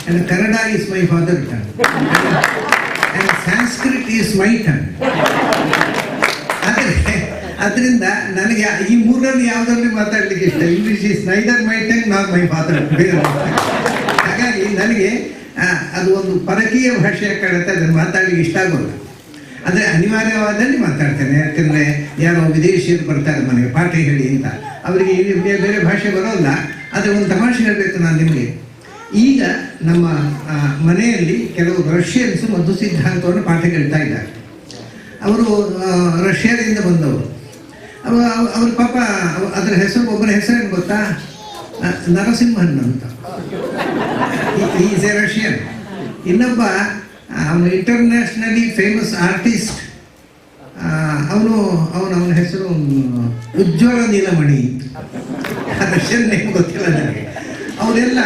and Kannada is my father tongue, and Sanskrit is my tongue. ಅದರಿಂದ ನನಗೆ ಈ ಮೂರರಲ್ಲಿ ಯಾವುದರಲ್ಲಿ ಮಾತಾಡಲಿಕ್ಕೆ ಇಷ್ಟ. English is neither my tongue not my father. ಹಾಗಾಗಿ ನನಗೆ ಅದು ಒಂದು ಪರಕೀಯ ಭಾಷೆಯ ಕಾರಣಕ್ಕೆ ಅದನ್ನು ಮಾತಾಡಲಿಕ್ಕೆ ಇಷ್ಟ ಆಗೋಲ್ಲ. ಅಂದರೆ ಅನಿವಾರ್ಯವಾದಲ್ಲಿ ಮಾತಾಡ್ತೇನೆ. ಯಾಕಂದರೆ ಯಾರೋ ವಿದೇಶಿಯರು ಬರ್ತಾರೆ ಮನೆಗೆ ಪಾಠ ಹೇಳಿ ಅಂತ, ಅವರಿಗೆ ಬೇರೆ ಭಾಷೆ ಬರೋಲ್ಲ. ಆದರೆ ಒಂದು ತಮಾಷೆ ಹೇಳಬೇಕು ನಾನು ನಿಮಗೆ. ಈಗ ನಮ್ಮ ಮನೆಯಲ್ಲಿ ಕೆಲವು ರಷ್ಯನ್ಸ್ ಮಧು ಸಿದ್ಧಾಂತವನ್ನು ಪಾಠ ಕೇಳ್ತಾ ಇದ್ದಾರೆ. ಅವರು ರಷ್ಯಾದಿಂದ ಬಂದವರು. ಅವ್ರ ಪಾಪ ಅದರ ಹೆಸರು, ಒಬ್ಬರ ಹೆಸರೇನು ಗೊತ್ತಾ? ನರಸಿಂಹನ್ ಅಂತ. Is A Russian. ಇನ್ನೊಬ್ಬ ಅವನು ಇಂಟರ್ನ್ಯಾಷನಲಿ ಫೇಮಸ್ ಆರ್ಟಿಸ್ಟ್. ಅವನ ಹೆಸರು ಉಜ್ವಲ ನೀಲಮಣಿ. ರಷ್ಯನ್ ನೇಮ್ ಗೊತ್ತಿಲ್ಲ ನನಗೆ. ಅವರೆಲ್ಲ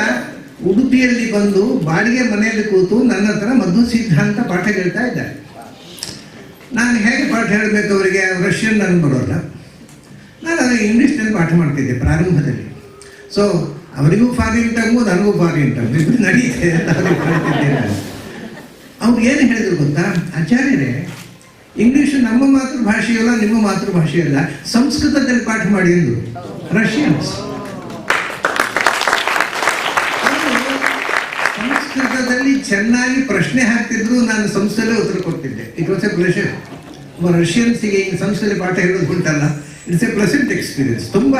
ಉಡುಪಿಯಲ್ಲಿ ಬಂದು ಬಾಡಿಗೆ ಮನೆಯಲ್ಲಿ ಕೂತು ನನ್ನ ಹತ್ರ ಮಧು ಸಿದ್ಧಾಂತ ಪಾಠ ಕೇಳ್ತಾ ಇದ್ದಾರೆ. ನಾನು ಹೇಗೆ ಪಾಠ ಹೇಳಬೇಕು ಅವರಿಗೆ? ರಷ್ಯನ್ ನನಗೆ ಬರೋಲ್ಲ. ನಾನು ಅದಕ್ಕೆ ಇಂಗ್ಲೀಷ್ನಲ್ಲಿ ಪಾಠ ಮಾಡ್ತಿದ್ದೆ ಪ್ರಾರಂಭದಲ್ಲಿ. ಸೊ ಅವರಿಗೂ ಫಾರಿನ್ ಟಂಗು, ನನಗೂ ಫಾರಿನ್ ಟಂಗು, ಇದು ನಡೀತೆ ಅಂತ ಅವ್ರಿಗೆ ಹೇಳ್ತಿದ್ದೆ ನಾನು. ಅವ್ರು ಏನು ಹೇಳಿದ್ರು ಗೊತ್ತಾ? ಆಚಾರ್ಯರೇ, ಇಂಗ್ಲೀಷು ನಮ್ಮ ಮಾತೃಭಾಷೆಯಲ್ಲ, ನಿಮ್ಮ ಮಾತೃಭಾಷೆಯಲ್ಲ, ಸಂಸ್ಕೃತದಲ್ಲಿ ಪಾಠ ಮಾಡಿ ಅಂದರು ರಷ್ಯನ್ಸ್. ಸಂಸ್ಕೃತದಲ್ಲಿ ಚೆನ್ನಾಗಿ ಪ್ರಶ್ನೆ ಹಾಕ್ತಿದ್ರು, ನಾನು ಸಂಸ್ಥೆಯಲ್ಲೇ ಉತ್ತರ ಕೊಡ್ತಿದ್ದೆ. It was a pleasure. ರಷ್ಯನ್ಸಿಗೆ ಈಗ ಸಂಸ್ಥೆಯಲ್ಲಿ ಪಾಠ ಹೇಳೋದು ಉಂಟಲ್ಲ, ಇಟ್ಸ್ ಎ ಪ್ಲೆಸೆಂಟ್ ಎಕ್ಸ್ಪೀರಿಯನ್ಸ್. ತುಂಬ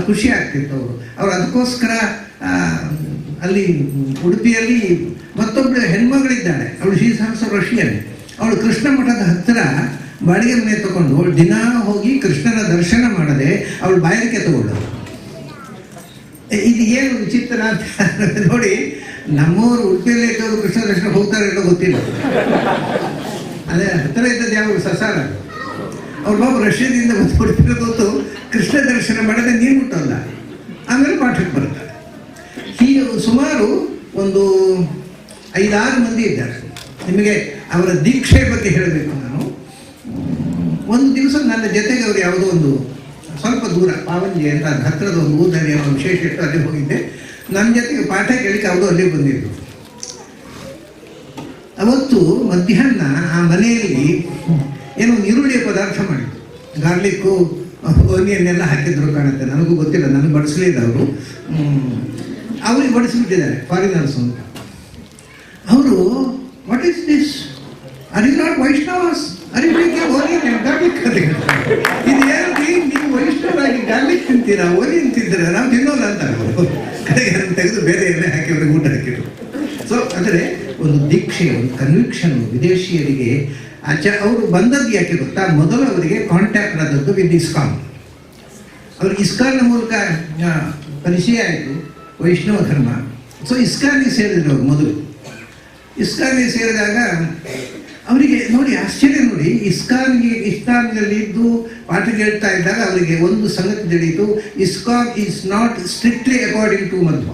ಖುಷಿ ಆಗ್ತಿತ್ತು. ಅವರು ಅದಕ್ಕೋಸ್ಕರ ಅಲ್ಲಿ ಉಡುಪಿಯಲ್ಲಿ ಮತ್ತೊಬ್ಬಳು ಹೆಣ್ಮಗಳಿದ್ದಾಳೆ, ಅವಳು ಶೀಸ್ ಆಲ್ಸೋ ರಷ್ಯನ್. ಅವಳು ಕೃಷ್ಣ ಮಠದ ಹತ್ತಿರ ಬಾಡಿಗೆ ಮನೆ ತಗೊಂಡು ಅವಳು ದಿನ ಹೋಗಿ ಕೃಷ್ಣನ ದರ್ಶನ ಮಾಡದೆ ಅವಳು ಬಾಯರಿಕೆ ತಗೊಂಡು. ಇದು ಏನು ವಿಚಿತ್ರ ಅಂತ ನೋಡಿ. ನಮ್ಮವರು ಉಡುಪಿಯಲ್ಲೇ ಇದ್ದವರು ಕೃಷ್ಣ ದರ್ಶನ ಹೋಗ್ತಾರೆ ಎಲ್ಲೋ ಗೊತ್ತಿಲ್ಲ. ಅದೇ ಹತ್ತಿರ ಇದ್ದದ್ದು ಯಾವ ಸಸಾರ. ಅವ್ರ ಬಾಬು ರಷ್ಯಾದಿಂದ ಉಡುಪಿನ ಗೊತ್ತು ಕೃಷ್ಣ ದರ್ಶನ ಮಾಡದೆ ನೀರು ಮುಟ್ಟಲ್ಲ. ಆಮೇಲೆ ಪಾಠಕ್ಕೆ ಬರ್ತಾರೆ. ಹೀಗೆ ಸುಮಾರು ಒಂದು 5-6 ಮಂದಿ ಇದ್ದಾರೆ. ನಿಮಗೆ ಅವರ ದೀಕ್ಷೆ ಬಗ್ಗೆ ಹೇಳಬೇಕು ನಾನು. ಒಂದು ದಿವಸ ನನ್ನ ಜೊತೆಗೆ ಅವರು ಯಾವುದೋ ಒಂದು ಸ್ವಲ್ಪ ದೂರ ಪಾವಂಜಿ ಅಂತ ಅದು ಹತ್ತಿರದ ಒಂದು ಊರಲ್ಲಿ ಅವರ ವಿಶೇಷ ಇಟ್ಟು ಅಲ್ಲಿ ಹೋಗಿದ್ದೆ. ನನ್ನ ಜೊತೆಗೆ ಪಾಠ ಕೇಳಿಕ್ಕೆ ಅವರು ಅಲ್ಲಿ ಬಂದಿದ್ರು. ಅವತ್ತು ಮಧ್ಯಾಹ್ನ ಆ ಮನೆಯಲ್ಲಿ ಏನೋ ಈರುಳ್ಳಿಯ ಪದಾರ್ಥ ಮಾಡಿದ್ರು. ಗಾರ್ಲಿಕ್ಕು, ಓನಿಯನ್ನೆಲ್ಲ ಹಾಕಿದ್ರು ಕಾಣುತ್ತೆ. ನನಗೂ ಗೊತ್ತಿಲ್ಲ, ನನಗೆ ಬಡಿಸಲಿಲ್ಲ ಅವರು. ಅವ್ರಿಗೆ ಬಡಿಸಿಬಿಟ್ಟಿದ್ದಾರೆ ಫಾರಿನರ್ಸ್ ಅಂತ. ಅವರು, what is this? Are you not Vaishnavas? Are you taking onion garlic ಅಂತ ಹೇಳ್ತಾರೆ. ಇದು ಯಾರು ನೀವು ವೈಷ್ಣವರಾಗಿ ಗಾರ್ಲಿಕ್ ತಿಂತೀರಾ, ಓನಿಯನ್ ತಿಂತೀರಾ? ನಾವು ತಿನ್ನೋಲ್ಲ ಅಂತ ಅವರು ಕಡೆಗೆ ತೆಗೆದು ಬೇರೆ ಎಣ್ಣೆ ಹಾಕಿ ಅವ್ರಿಗೆ ಊಟ ಹಾಕಿದ್ರು. ಸೊ ಅಂದರೆ ಒಂದು ದೀಕ್ಷೆ, ಒಂದು ಕನ್ವಿಕ್ಷನ್ ವಿದೇಶಿಯರಿಗೆ. ಅವರು ಬಂದದ್ದು ಯಾಕೆ ಗೊತ್ತಾ? ಮೊದಲು ಅವರಿಗೆ ಕಾಂಟ್ಯಾಕ್ಟ್ ಆದದ್ದು ವಿತ್ ಇಸ್ಕಾನ್. ಅವ್ರಿಗೆ ಇಸ್ಕಾನ್ನ ಮೂಲಕ ಪರಿಚಯ ಆಯಿತು ವೈಷ್ಣವ ಧರ್ಮ. ಸೊ ಇಸ್ಕಾನ್ಗೆ ಸೇರಿದ್ರು ಅವರು ಮೊದಲು. ಇಸ್ಕಾನ್ಗೆ ಸೇರಿದಾಗ ಅವರಿಗೆ ನೋಡಿ ಆಶ್ಚರ್ಯ ನೋಡಿ, ಇಸ್ಕಾನ್ನಲ್ಲಿ ಇದ್ದು ಪಾಠ ಕೇಳ್ತಾ ಇದ್ದಾಗ ಅವರಿಗೆ ಒಂದು ಸಂಗತಿ ತಿಳಿಯಿತು. ISKCON is not strictly according to Madhva.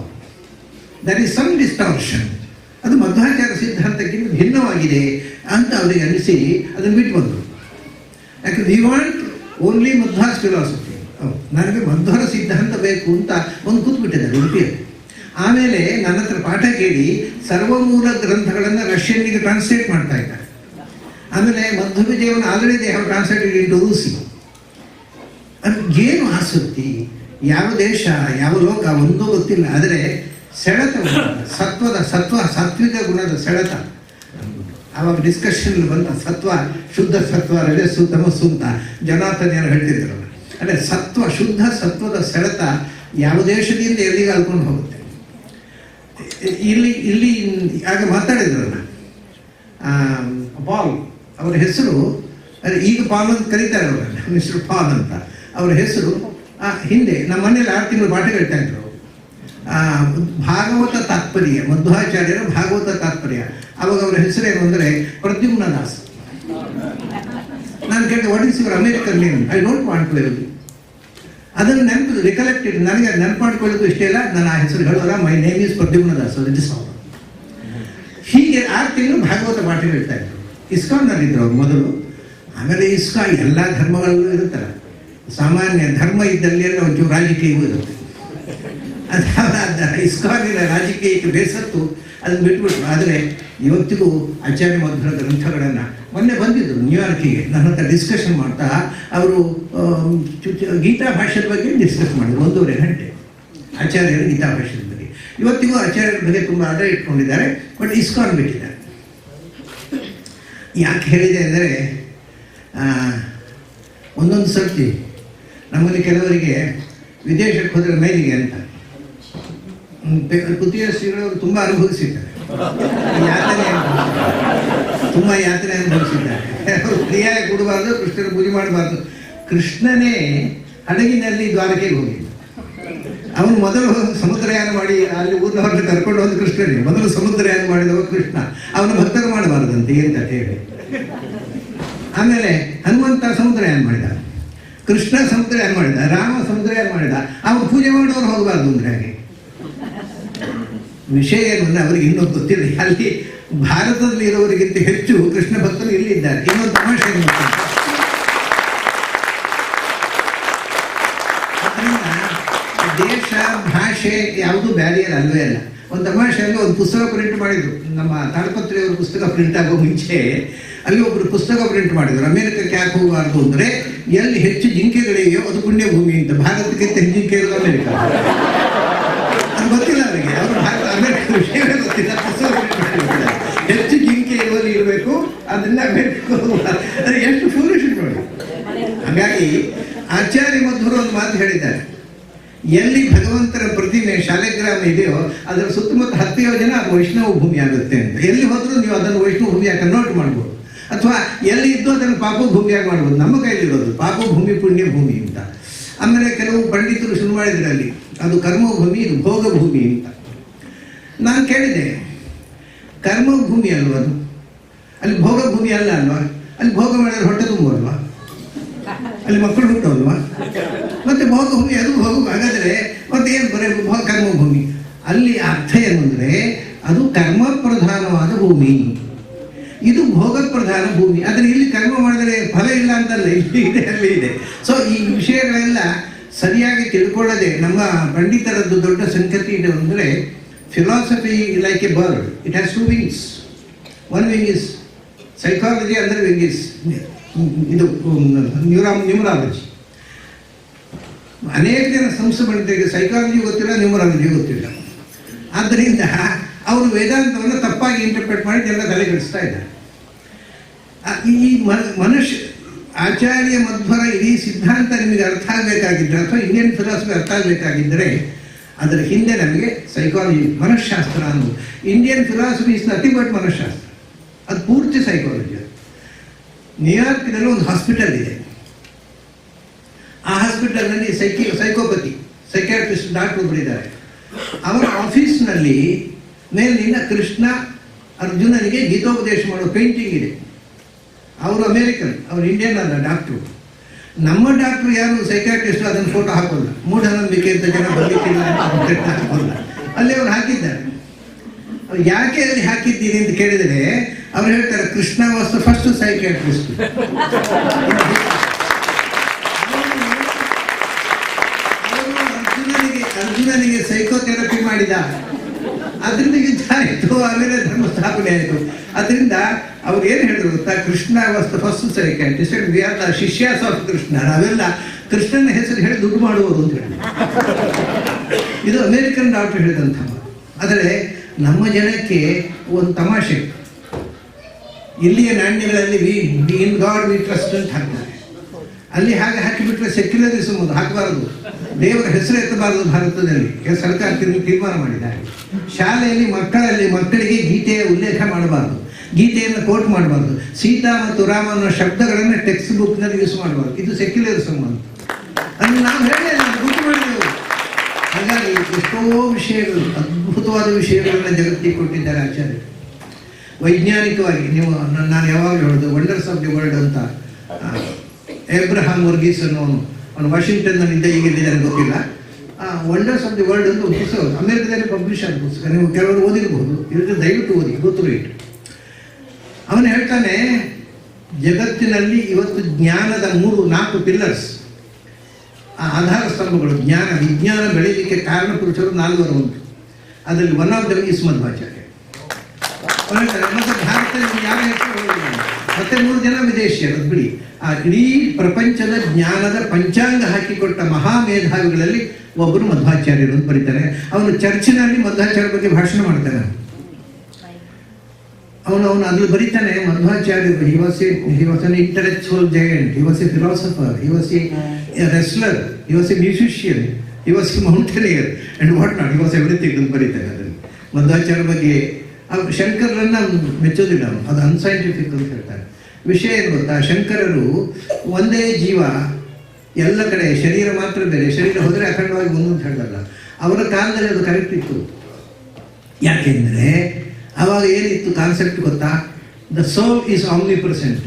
That is some distortion. ಅದು ಮಧ್ವಾಚಾರ ಸಿದ್ಧಾಂತಕ್ಕಿಂತ ಭಿನ್ನವಾಗಿದೆ ಅಂತ ಅವರಿಗೆ ಅನಿಸಿ ಅದನ್ನು ಬಿಟ್ಟು ಬಂದರು. ಯಾಕಂದ್ರೆ ವಿ ವಾಂಟ್ ಓನ್ಲಿ ಮಧ್ವಾಸ್ ಫಿಲಾಸಫಿ. ನನಗೆ ಮಧ್ವರ ಸಿದ್ಧಾಂತ ಬೇಕು ಅಂತ ಒಂದು ಕೂತ್ಬಿಟ್ಟಿದ್ದಾರೆ ಉಡುಪಿಯಲ್ಲಿ. ಆಮೇಲೆ ನನ್ನ ಹತ್ರ ಪಾಠ ಕೇಳಿ ಸರ್ವಮೂಲ ಗ್ರಂಥಗಳನ್ನು ರಷ್ಯನ್ನಿಗೆ ಟ್ರಾನ್ಸ್ಲೇಟ್ ಮಾಡ್ತಾ ಇದ್ದಾರೆ. ಆಮೇಲೆ ಮಧ್ವ ವಿಜಯವನ್ನು already they have translated into ರೂಸಿ. ಏನು ಆಸಕ್ತಿ, ಯಾವ ದೇಶ, ಯಾವ ಲೋಕ ಒಂದೂ ಗೊತ್ತಿಲ್ಲ. ಆದರೆ ಸೆಳೆತ, ಸಾತ್ವಿಕ ಗುಣದ ಸೆಳೆತ. ಆವಾಗ ಡಿಸ್ಕಷನ್ ಬಂದ ಸತ್ವ, ಶುದ್ಧ ಸತ್ವ, ರಜಸ್ಸು, ತಮಸ್ಸು ಅಂತ ಜನಾರ್ದನ್ ಯಾರು ಹೇಳ್ತಿದ್ರು. ಅಂದರೆ ಶುದ್ಧ ಸತ್ವದ ಸೆಳೆತ ಯಾವ ದೇಶದಿಂದ ಎಲ್ಲಿಗೆ ಅಲ್ಕೊಂಡು ಹೋಗುತ್ತೆ. ಇಲ್ಲಿ ಆಗ ಮಾತಾಡಿದ್ರಲ್ಲ ಪಾಲ್, ಅವರ ಹೆಸರು ಈಗ ಪಾಲ್ ಅಂತ ಕರೀತಾರೆ ಅವರು, ಮಿಸ್ಟರ್ ಪಾಲ್ ಅಂತ ಅವರ ಹೆಸರು. ಹಿಂದೆ ನಮ್ಮ ಮನೇಲಿ 6 ತಿಂಗಳು ಪಾಠ ಹೇಳ್ತಾ ಇದ್ರು. ಭಾಗವತ ತಾತ್ಪರ್ಯ, ಮಧ್ವಾಚಾರ್ಯರ ಭಾಗವತ ತಾತ್ಪರ್ಯ. ಅವಾಗ ಅವರ ಹೆಸರೇನು ಅಂದರೆ ಪ್ರದ್ಯುಮ್ನ ದಾಸ್. ನಾನು ಕೇಳಿದೆ what is your American name, I don't want to tell. ಅದನ್ನು ನೆನಪು ರಿಕಲೆಕ್ಟೆಡ್, ನನಗೆ ನೆನಪು ಮಾಡ್ಕೊಳ್ಳೋದು ಇಷ್ಟೇ ಇಲ್ಲ, ನಾನು ಆ ಹೆಸರು ಹೇಳೋಲ್ಲ, my name is Pradyumnadas, it is all. ಹೀಗೆ 6 ತಿಂಗಳು ಭಾಗವತ ಪಾಠ ಹೇಳ್ತಾ ಇದ್ರು. ಇಸ್ಕಾನ್ನಲ್ಲಿದ್ದರು ಅವ್ರು ಮೊದಲು. ಆಮೇಲೆ ಇಸ್ಕಾನ್ ಎಲ್ಲ ಧರ್ಮಗಳಲ್ಲೂ ಇರುತ್ತಲ್ಲ, ಸಾಮಾನ್ಯ ಧರ್ಮ ಇದ್ದಲ್ಲಿ ಎಲ್ಲ ಒಂಚೂರು ರಾಜಕೀಯವೂ ಇರುತ್ತೆ. ಅದು ಇಸ್ಕಾನಿನ ರಾಜಕೀಯಕ್ಕೆ ಬೇಸತ್ತು ಅದನ್ನು ಬಿಟ್ಬಿಟ್ರು. ಆದರೆ ಇವತ್ತಿಗೂ ಆಚಾರ್ಯ ಮಧ್ವರ ಗ್ರಂಥಗಳನ್ನು ಮೊನ್ನೆ ಬಂದಿದ್ದರು ನ್ಯೂಯಾರ್ಕಿಗೆ, ನನ್ನ ಹತ್ರ ಡಿಸ್ಕಷನ್ ಮಾಡ್ತಾ ಅವರು ಗೀತಾ ಭಾಷೆದ ಬಗ್ಗೆ ಡಿಸ್ಕಸ್ ಮಾಡಿದ್ರು 1.5 ಗಂಟೆ. ಆಚಾರ್ಯರ ಗೀತಾ ಭಾಷೆದ ಬಗ್ಗೆ ಇವತ್ತಿಗೂ ಆಚಾರ್ಯರ ಬಗ್ಗೆ ತುಂಬ ಆಧಾರ ಇಟ್ಕೊಂಡಿದ್ದಾರೆ. ಬಟ್ ಇಸ್ಕಾನ್ ಬಿಟ್ಟಿದ್ದಾರೆ. ಯಾಕೆ ಹೇಳಿದೆ ಅಂದರೆ, ಒಂದೊಂದು ಸರ್ತಿ ನಮ್ಮಲ್ಲಿ ಕೆಲವರಿಗೆ ವಿದೇಶಕ್ಕೆ ಹೋದರೆ ಮೇಲಿಗೆ ಅಂತ ಪುತಿಯ ಶ್ರೀಗಳವರು ತುಂಬ ಅನುಭವಿಸಿದ್ದಾರೆ, ತುಂಬ ಯಾತನೆ ಅನುಭವಿಸಿದ್ದಾರೆ. ಫ್ರೀಯಾಗಿ ಕೊಡಬಾರ್ದು, ಕೃಷ್ಣನ ಪೂಜೆ ಮಾಡಬಾರ್ದು. ಕೃಷ್ಣನೇ ಹಡಗಿನಲ್ಲಿ ದ್ವಾರಕೆಗೆ ಹೋಗಿ ಅವನು ಮೊದಲು ಸಮುದ್ರಯಾನ ಮಾಡಿ ಅಲ್ಲಿ ಊರಿನವ್ರನ್ನ ಕರ್ಕೊಂಡು ಹೋದ ಕೃಷ್ಣನೇ ಮೊದಲು ಸಮುದ್ರಯಾನ ಮಾಡಿದವ ಕೃಷ್ಣ. ಅವನ ಭಕ್ತರು ಮಾಡಬಾರ್ದಂತೆ ಅಂತ ಹೇಳಿ. ಆಮೇಲೆ ಹನುಮಂತ ಸಮುದ್ರಯಾನ ಮಾಡಿದ, ಕೃಷ್ಣ ಸಮುದ್ರಯಾನ ಮಾಡಿದ, ರಾಮ ಸಮುದ್ರಯಾನ ಮಾಡಿದ. ಅವನು ಪೂಜೆ ಮಾಡೋರು ಹೋಗಬಾರ್ದು ಅಂದ್ರೆ ಹಾಗೆ. ವಿಷಯ ಏನು ಅಂದರೆ ಅವರಿಗೆ ಇನ್ನೂ ಗೊತ್ತಿಲ್ಲ. ಅಲ್ಲಿ ಭಾರತದಲ್ಲಿ ಇರೋರಿಗಿಂತ ಹೆಚ್ಚು ಕೃಷ್ಣ ಭಕ್ತರು ಇಲ್ಲಿದ್ದಾರೆ. ಇನ್ನೊಂದು ತಮಾಷೆ ದೇಶ ಭಾಷೆ ಯಾವುದು ಬ್ಯಾರಿಯರ್ ಅಲ್ವೇ ಅಲ್ಲ. ಒಂದು ತಮಾಷೆಯಲ್ಲಿ ಒಂದು ಪುಸ್ತಕ ಪ್ರಿಂಟ್ ಮಾಡಿದ್ರು, ನಮ್ಮ ತಾಳಪತ್ರಿಯವರು ಪುಸ್ತಕ ಪ್ರಿಂಟ್ ಆಗೋ ಮುಂಚೆ ಅಲ್ಲಿ ಒಬ್ಬರು ಪುಸ್ತಕ ಪ್ರಿಂಟ್ ಮಾಡಿದ್ರು. ಅಮೆರಿಕಕ್ಕೆ ಯಾಕೆ ಹೋಗಬಾರ್ದು ಅಂದರೆ ಎಲ್ಲಿ ಹೆಚ್ಚು ಜಿಂಕೆಗಳಿವೆಯೋ ಅದು ಪುಣ್ಯ ಭೂಮಿ ಅಂತ. ಭಾರತಕ್ಕಿಂತ ಹೆಚ್ಚು ಜಿಂಕೆ ಇರೋದು ಅಮೆರಿಕ. ಅದು ಗೊತ್ತಿಲ್ಲ ಅವರಿಗೆ, ಅವರು ಭಾರತ ಅಮೆರಿಕ ವಿಷಯವೇ ಗೊತ್ತಿಲ್ಲ. ಪುಸ್ತಕ ಪ್ರಿಂಟ್ ಮಾಡಿರ್ತಾರೆ, ಹೆಚ್ಚು ಜಿಂಕೆ ಇರುವಲ್ಲಿ ಇರಬೇಕು, ಅದನ್ನ ಅಮೆರಿಕ ಅದು ಎಷ್ಟು ಫೂಲಿಶ್ ನೋಡಿ. ಹಾಗಾಗಿ ಆಚಾರ್ಯ ಮಧ್ವರು ಒಂದು ಮಾತು ಹೇಳಿದ್ದಾರೆ, ಎಲ್ಲಿ ಭಗವಂತನ ಪ್ರತಿಮೆ ಶಾಲೆಗ್ರಾಮ ಇದೆಯೋ ಅದರ ಸುತ್ತಮುತ್ತ 10 ಯೋಜನೆ ಅದು ವೈಷ್ಣವ ಭೂಮಿ ಆಗುತ್ತೆ ಅಂತ. ಎಲ್ಲಿ ಹೋದರೂ ನೀವು ಅದನ್ನು ವೈಷ್ಣವ ಭೂಮಿಯಾಗಿ ಕನ್ವರ್ಟ್ ಮಾಡ್ಬೋದು, ಅಥವಾ ಎಲ್ಲಿ ಇದ್ದು ಅದನ್ನು ಪಾಪ ಭೂಮಿಯಾಗಿ ಮಾಡ್ಬೋದು. ನಮ್ಮ ಕೈಲಿರೋದು ಪಾಪ ಭೂಮಿ ಪುಣ್ಯ ಭೂಮಿ ಅಂತ. ಆಮೇಲೆ ಕೆಲವು ಪಂಡಿತರು ಶುರು ಮಾಡಿದ್ರು ಅಲ್ಲಿ ಅದು ಕರ್ಮಭೂಮಿ, ಇದು ಭೋಗ ಭೂಮಿ ಅಂತ. ನಾನು ಕೇಳಿದೆ, ಕರ್ಮಭೂಮಿ ಅಲ್ವಾ ಅದು? ಅಲ್ಲಿ ಭೋಗ ಭೂಮಿ ಅಲ್ಲ ಅಲ್ವಾ? ಅಲ್ಲಿ ಭೋಗ ಮಾಡಿದ್ರೆ ಹೊಟ್ಟೆ ತುಂಬಲ್ವಾ? ಅಲ್ಲಿ ಮಕ್ಕಳು ಹುಟ್ಟೋಲ್ವಾ? ಮತ್ತೆ ಭೋಗಭೂಮಿ ಅದು ಭೋಗ. ಹಾಗಾದರೆ ಮತ್ತೆ ಏನು ಬರೀ ಕರ್ಮಭೂಮಿ? ಅಲ್ಲಿ ಅರ್ಥ ಏನು ಅಂದರೆ ಅದು ಕರ್ಮ ಪ್ರಧಾನವಾದ ಭೂಮಿ, ಇದು ಭೋಗ ಪ್ರಧಾನ ಭೂಮಿ. ಆದರೆ ಇಲ್ಲಿ ಕರ್ಮ ಮಾಡಿದರೆ ಫಲ ಇಲ್ಲ ಅಂತಲ್ಲ, ಇಲ್ಲಿ ಇದೆ, ಅಲ್ಲಿ ಇದೆ. ಸೊ ಈ ವಿಷಯಗಳೆಲ್ಲ ಸರಿಯಾಗಿ ತಿಳ್ಕೊಳ್ಳದೆ ನಮ್ಮ ಪಂಡಿತರದ್ದು ದೊಡ್ಡ ಸಂಗತಿ ಇದೆ ಅಂದರೆ, philosophy like A bird, it has 2 wings. One wing is psychology, ಅಂದರೆ ವಿಂಗ್ ಇಸ್ ಇದು ನ್ಯೂಮರಾಲಜಿ. ಅನೇಕ ಜನ ಸಂಸ್ಥೆಗಳಿಗೆ ಸೈಕಾಲಜಿ ಗೊತ್ತಿಲ್ಲ, ನ್ಯೂಮರಾಲಜಿ ಗೊತ್ತಿಲ್ಲ. ಆದ್ದರಿಂದ ಅವರು ವೇದಾಂತವನ್ನು ತಪ್ಪಾಗಿ ಇಂಟರ್ಪ್ರೆಟ್ ಮಾಡಿ ಎಲ್ಲ ತಲೆಗೆಡಿಸ್ತಾ ಇದ್ದಾರೆ. ಈ ಮನುಷ್ಯ ಆಚಾರ್ಯ ಮಧ್ವರ ಇಡೀ ಸಿದ್ಧಾಂತ ನಿಮಗೆ ಅರ್ಥ ಆಗಬೇಕಾಗಿದ್ದರೆ, ಅಥವಾ ಇಂಡಿಯನ್ ಫಿಲಾಸಫಿ ಅರ್ಥ ಆಗಬೇಕಾಗಿದ್ದರೆ, ಅದರ ಹಿಂದೆ ನಮಗೆ ಸೈಕಾಲಜಿ, ಮನಃಶಾಸ್ತ್ರ ಅನ್ನೋದು. Indian philosophy is nothing but ಮನಃಶಾಸ್ತ್ರ, ಅದು ಪೂರ್ತಿ ಸೈಕಾಲಜಿ. ನ್ಯೂಯಾರ್ಕ್ನಲ್ಲಿ ಒಂದು ಹಾಸ್ಪಿಟಲ್ ಇದೆ. ಆ ಹಾಸ್ಪಿಟಲ್ನಲ್ಲಿ ಸೈಕ್ಯಾಟ್ರಿಸ್ಟ್ ಡಾಕ್ಟರ್ ಒಬ್ಬರು ಇದ್ದಾರೆ. ಅವರ ಆಫೀಸ್ನಲ್ಲಿ ಮೇಲಿನ ಕೃಷ್ಣ ಅರ್ಜುನನಿಗೆ ಗೀತೋಪದೇಶ ಮಾಡೋ ಪೇಂಟಿಂಗ್ ಇದೆ. ಅವರು ಅಮೇರಿಕನ್, ಅವರು ಇಂಡಿಯನ್ ಅಲ್ಲ ಡಾಕ್ಟ್ರು. ನಮ್ಮ ಡಾಕ್ಟ್ರು ಯಾರು ಸೈಕ್ಯಾಟ್ರಿಸ್ಟ್ ಅದನ್ನು ಫೋಟೋ ಹಾಕೋಲ್ಲ, ಮೂಢನಂಬಿಕೆ ಅಂತ ಜನ ಬರಲಿಕ್ಕಿಲ್ಲ ಅಂತ ಹಾಕೋಲ್ಲ. ಅಲ್ಲಿ ಅವ್ರು ಹಾಕಿದ್ದಾರೆ. ಯಾಕೆ ಅಲ್ಲಿ ಹಾಕಿದ್ದೀನಿ ಅಂತ ಕೇಳಿದರೆ ಅವ್ರು ಹೇಳ್ತಾರೆ, Krishna was the first psychiatrist. ಅರ್ಜುನನಿಗೆ ಸೈಕೋಥೆರಪಿ ಮಾಡಿದ, ಅದರಿಂದ ಯುದ್ಧ ಆಯಿತು, ಆಮೇಲೆ ಧರ್ಮ ಸ್ಥಾಪನೆ ಆಯಿತು. ಅದರಿಂದ ಅವ್ರು ಏನು ಹೇಳಿದ್ರು ಗೊತ್ತಾ, Krishna was the first psychiatrist, we are the ಶಿಷ್ಯಾಸ್ ಆಫ್ ಕೃಷ್ಣ. ನಾವೆಲ್ಲ ಕೃಷ್ಣನ ಹೆಸರು ಹೇಳಿ ದುಡ್ಡು ಮಾಡುವುದು ಅಂತ ಹೇಳಿ. ಇದು ಅಮೇರಿಕನ್ ಡಾಕ್ಟರ್ ಹೇಳಿದಂಥ. ಆದರೆ ನಮ್ಮ ಜನಕ್ಕೆ ಒಂದು ತಮಾಷೆ, ಇಲ್ಲಿಯ ನಾಣ್ಯಗಳಲ್ಲಿ ಇನ್ ಗಾಡ್ ವಿ ಟ್ರಸ್ಟ್ ಅಂತ ಹಾಕ್ತಾರೆ. ಅಲ್ಲಿ ಹಾಗೆ ಹಾಕಿಬಿಟ್ರೆ ಸೆಕ್ಯುಲರಿಸಮ್ ಅದು ಹಾಕಬಾರದು, ದೇವರ ಹೆಸರು ಎತ್ತಬಾರದು. ಭಾರತದಲ್ಲಿ ಸರ್ಕಾರ ತೀರ್ಮಾನ ಮಾಡಿದ್ದಾರೆ. ಶಾಲೆಯಲ್ಲಿ ಮಕ್ಕಳಿಗೆ ಗೀತೆಯ ಉಲ್ಲೇಖ ಮಾಡಬಾರ್ದು, ಗೀತೆಯನ್ನು ಕೋಟ್ ಮಾಡಬಾರ್ದು, ಸೀತಾ ಮತ್ತು ರಾಮ ಅನ್ನೋ ಶಬ್ದಗಳನ್ನು ಟೆಕ್ಸ್ಟ್ ಬುಕ್ನಲ್ಲಿ ಯೂಸ್ ಮಾಡಬಾರ್ದು. ಇದು ಸೆಕ್ಯುಲರಿಸಮ್ ಅಂತ ಅದನ್ನು ನಾವು ಹೇಳಿ ಗುರುತು ಮಾಡಿದೆವು. ಹಾಗಾಗಿ ಎಷ್ಟೋ ವಿಷಯಗಳು, ಅದ್ಭುತವಾದ ವಿಷಯಗಳನ್ನ ಜಗತ್ತಿಗೆ ಕೊಟ್ಟಿದ್ದಾರೆ ಆಚಾರ್ಯರು. ವೈಜ್ಞಾನಿಕವಾಗಿ ನೀವು ನಾನು ಯಾವಾಗಲೂ ಹೇಳೋದು ವಂಡರ್ಸ್ ಆಫ್ ದಿ ವರ್ಲ್ಡ್ ಅಂತ ಎಬ್ರಹಾಮ್ ವರ್ಗೀಸ್ ಅನ್ನೋನು ಅವನು ವಾಷಿಂಗ್ಟನ್ನಲ್ಲಿದ್ದ ಈಗ ಎಲ್ಲಿದ್ದಾನೆ ಗೊತ್ತಿಲ್ಲ. ವಂಡರ್ಸ್ ಆಫ್ ದಿ ವರ್ಲ್ಡ್ ಅಂತ ಒಂದು ಪುಸ್ತಕ ಅಮೆರಿಕದಲ್ಲಿ ಪಬ್ಲಿಷ್ ಆದ ಪುಸ್ತಕ, ನೀವು ಕೆಲವರು ಓದಿರಬಹುದು, ಇಲ್ಲದೆ ದಯವಿಟ್ಟು ಓದಿ, ಗೊತ್ತು ಇಟ್ಟು. ಅವನು ಹೇಳ್ತಾನೆ ಜಗತ್ತಿನಲ್ಲಿ ಇವತ್ತು ಜ್ಞಾನದ 3-4 ಪಿಲ್ಲರ್ಸ್, ಆಧಾರ ಸ್ತಂಭಗಳು, ಜ್ಞಾನ ವಿಜ್ಞಾನ ಬೆಳೀಲಿಕ್ಕೆ ಕಾರಣ ಪುರುಷರು 4 ಉಂಟು. ಅದರಲ್ಲಿ one of them is Madhvacharya. ಮತ್ತೆ ಭಾರತದಲ್ಲಿ ಯಾರ ಹೆಸರು ಮತ್ತೆ 3 ಜನ ವಿದೇಶಿಯರು, ಅದು ಬಿಡಿ. ಆ ಇಡೀ ಪ್ರಪಂಚದ ಜ್ಞಾನದ ಪಂಚಾಂಗ ಹಾಕಿಕೊಟ್ಟ ಮಹಾ ಮೇಧಾವಿಗಳಲ್ಲಿ ಒಬ್ಬರು ಮಧ್ವಾಚಾರ್ಯರು ಅಂತ ಬರೀತಾರೆ. ಅವನು ಚರ್ಚಿನಲ್ಲಿ ಮಧ್ವಾಚಾರ್ಯ ಬಗ್ಗೆ ಭಾಷಣ ಮಾಡ್ತಾನೆ. ಅವನು ಅದ್ರಲ್ಲಿ ಬರೀತಾನೆ, ಮಧ್ವಾಚಾರ್ಯರು he was an intellectual giant, he was a philosopher, he was a wrestler, he was a musician, he was a mountaineer and what not, he was everything ಅಂತ ಬರೀತಾನೆ. ಅದನ್ನು ಮಧ್ವಾಚಾರ್ಯ ಬಗ್ಗೆ ಶಂಕರರನ್ನ ಮೆಚ್ಚೋದಿಲ್ಲ, ಅದು ಅನ್ಸೈಂಟಿಫಿಕ್ ಅಂತ ಹೇಳ್ತಾರೆ. ವಿಷಯ ಏನು ಗೊತ್ತಾ, ಶಂಕರರು ಒಂದೇ ಜೀವ ಎಲ್ಲ ಕಡೆ, ಶರೀರ ಮಾತ್ರ ಬೇರೆ, ಶರೀರ ಹೋದರೆ ಅಖಂಡವಾಗಿ ಒಂದು ಅಂತ ಹೇಳಲ್ಲ. ಅವರ ಕಾಲದಲ್ಲಿ ಅದು ಕರೆಕ್ಟ್ ಇತ್ತು. ಯಾಕೆಂದರೆ ಆವಾಗ ಏನಿತ್ತು ಕಾನ್ಸೆಪ್ಟ್ ಗೊತ್ತಾ, ದ ಸೋಲ್ ಈಸ್ ಆಮ್ನಿಪ್ರೆಸೆಂಟ್.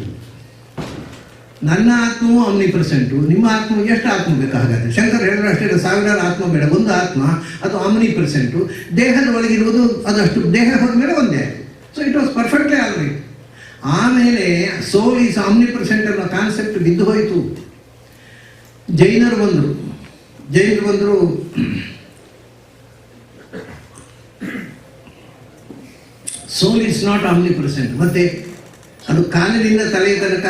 ನನ್ನ ಆತ್ಮವು ಆಮ್ನಿಪ್ರೆಸೆಂಟು, ನಿಮ್ಮ ಆತ್ಮ ಎಷ್ಟು ಆತ್ಮ ಬೇಕು ಹಾಗಾದರೆ? ಶಂಕರ್ ಹೇಳಿದ್ರೆ ಅಷ್ಟೇ, 1000 ಆತ್ಮ ಬೇಡ, ಒಂದು ಆತ್ಮ, ಅದು ಆಮ್ನಿಪ್ರೆಸೆಂಟು. ದೇಹದ ಒಳಗಿರುವುದು ಅದಷ್ಟು, ದೇಹ ಹೋದ್ಮೇಲೆ ಒಂದೇ. So it was perfectly all right. ಆಮೇಲೆ ಸೋಲ್ ಈಸ್ ಆಮ್ನಿಪ್ರೆಸೆಂಟ್ ಅನ್ನೋ ಕಾನ್ಸೆಪ್ಟ್ ಬಿದ್ದು ಹೋಯಿತು. ಜೈನರು ಬಂದರು, ಸೋಲ್ ಈಸ್ ನಾಟ್ ಆಮ್ನಿಪ್ರೆಸೆಂಟ್. ಮತ್ತೆ ಅದು ಕಾಲಿನಿಂದ ತಲೆಯ ತನಕ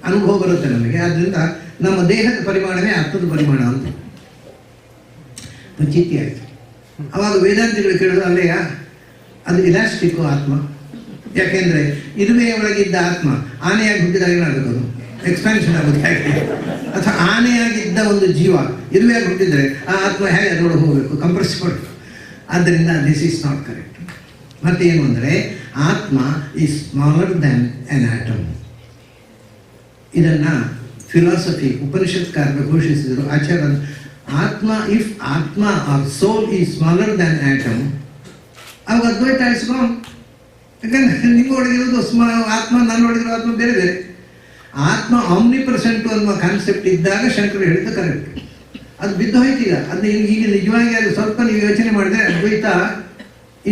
ಅನುಭವ ಬರುತ್ತೆ ನಮಗೆ. ಆದ್ದರಿಂದ ನಮ್ಮ ದೇಹದ ಪರಿಮಾಣವೇ ಆತ್ಮದ ಪರಿಮಾಣ ಅಂತ ಚಿತ್ತಿ ಆಯಿತು. ಅವಾಗ ವೇದಾಂತಿಗಳು ಕೇಳಿದ್ರು, ಅಲ್ಲೆಯ ಅದು ಇಲಾಸ್ಟಿಕ್ಕು ಆತ್ಮ. ಯಾಕೆಂದರೆ ಇರುವೆಯ ಒಳಗಿದ್ದ ಆತ್ಮ ಆನೆಯಾಗಿ ಹುಟ್ಟಿದಾಗ ಏನಾಗಬೇಕು, ಅದು ಎಕ್ಸ್ಪ್ಯಾನ್ಷನ್ ಆಗೋದು ಹೇಗೆ? ಅಥವಾ ಆನೆಯಾಗಿದ್ದ ಒಂದು ಜೀವ ಇರುವೆಯಾಗಿ ಹುಟ್ಟಿದರೆ ಆ ಆತ್ಮ ಹೇಗೆ ಅದರೊಳಗೆ ಹೋಗಬೇಕು, ಕಂಪ್ರೆಸ್ ಮಾಡಬೇಕು. ಆದ್ದರಿಂದ ದಿಸ್ ಈಸ್ ನಾಟ್ ಕರೆಕ್ಟ್. ಮತ್ತೇನು ಅಂದರೆ atma is smaller than an atom. ಇದನ್ನು ಫಿಲಾಸಫಿ ಉಪನಿಷತ್ಕಾರರು ಘೋಷಿಸಿದರು. Acharya if atma or soul is smaller than atom, ಅವಾಗ ಅದ್ವೈತ ಇಸ್ ಗಾನ್. ಯಾಕಂದರೆ ನಿಮ್ಮ ಒಳಗಿರೋದು ಆತ್ಮ, ನನ್ನ ಒಳಗಿರೋ ಆತ್ಮ ಬೇರೆ ಬೇರೆ. ಆತ್ಮ ಆಮ್ನಿಪ್ರೆಸೆಂಟು ಅನ್ನುವ ಕಾನ್ಸೆಪ್ಟ್ ಇದ್ದಾಗ ಶಂಕರು ಹೇಳಿದ್ದು ಕರೆಕ್ಟ್. ಅದು ಬಿದ್ದು ಹೋಯ್ತೀಗ. ಅದು ಈಗ ನಿಜವಾಗಿ ಅದು ಸ್ವಲ್ಪ ನೀವು ಯೋಚನೆ ಮಾಡಿದ್ರೆ ಅದ್ವೈತ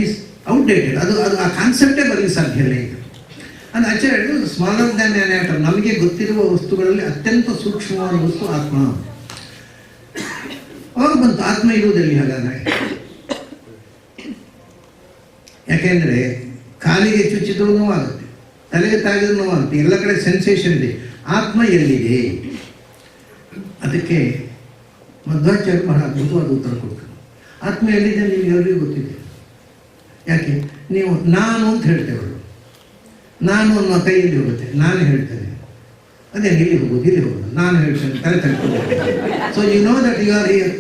ಈಸ್ ಔಟ್ಡೇಟೆಡ್. ಅದು ಆ ಕಾನ್ಸೆಪ್ಟೇ ಬರಲಿ ಸಾಧ್ಯ ಇಲ್ಲ ಈಗ. ಅದು ಆಚಾರ್ಯ ಹೇಳಿದ್ರು ಸ್ಮಾಲರ್ ದ್ಯಾನ್ ಆನ್ ಆಟಮ್. ನಮಗೆ ಗೊತ್ತಿರುವ ವಸ್ತುಗಳಲ್ಲಿ ಅತ್ಯಂತ ಸೂಕ್ಷ್ಮವಾದ ವಸ್ತು ಆತ್ಮ. ಅವಾಗ ಬಂತು ಆತ್ಮ ಇರುವುದಲ್ಲಿ ಹಾಗಾದರೆ. ಯಾಕೆಂದರೆ ಕಾಲಿಗೆ ಚುಚ್ಚಿದ್ರೂ ನೋವಾಗುತ್ತೆ, ತಲೆಗೆ ತಾಗಿದ್ರೂ ನೋವಾಗುತ್ತೆ, ಎಲ್ಲ ಕಡೆ ಸೆನ್ಸೇಷನ್ ಇದೆ. ಆತ್ಮ ಎಲ್ಲಿದೆ? ಅದಕ್ಕೆ ಮಧ್ವಾಚಾರ್ಯ ಬಹಳ ಅದ್ಭುತವಾದ ಉತ್ತರ ಕೊಟ್ಟರು. ಆತ್ಮ ಎಲ್ಲಿದೆ ನೀವು ಎಲ್ಲರಿಗೂ ಗೊತ್ತಿದೆ. ಯಾಕೆ? ನೀವು ನಾನು ಅಂತ ಹೇಳ್ತೇವೆ, ನಾನು ಅನ್ನೋ ಕೈಯಲ್ಲಿ ಹೋಗುತ್ತೆ, ನಾನು ಹೇಳ್ತೇನೆ, ಅದೇ ಇಲ್ಲಿ ಹೋಗೋದು, ನಾನು ಹೇಳ್ತೇನೆ, ತಲೆ ತಳ್ಕೊಂಡು. So you know that you are here.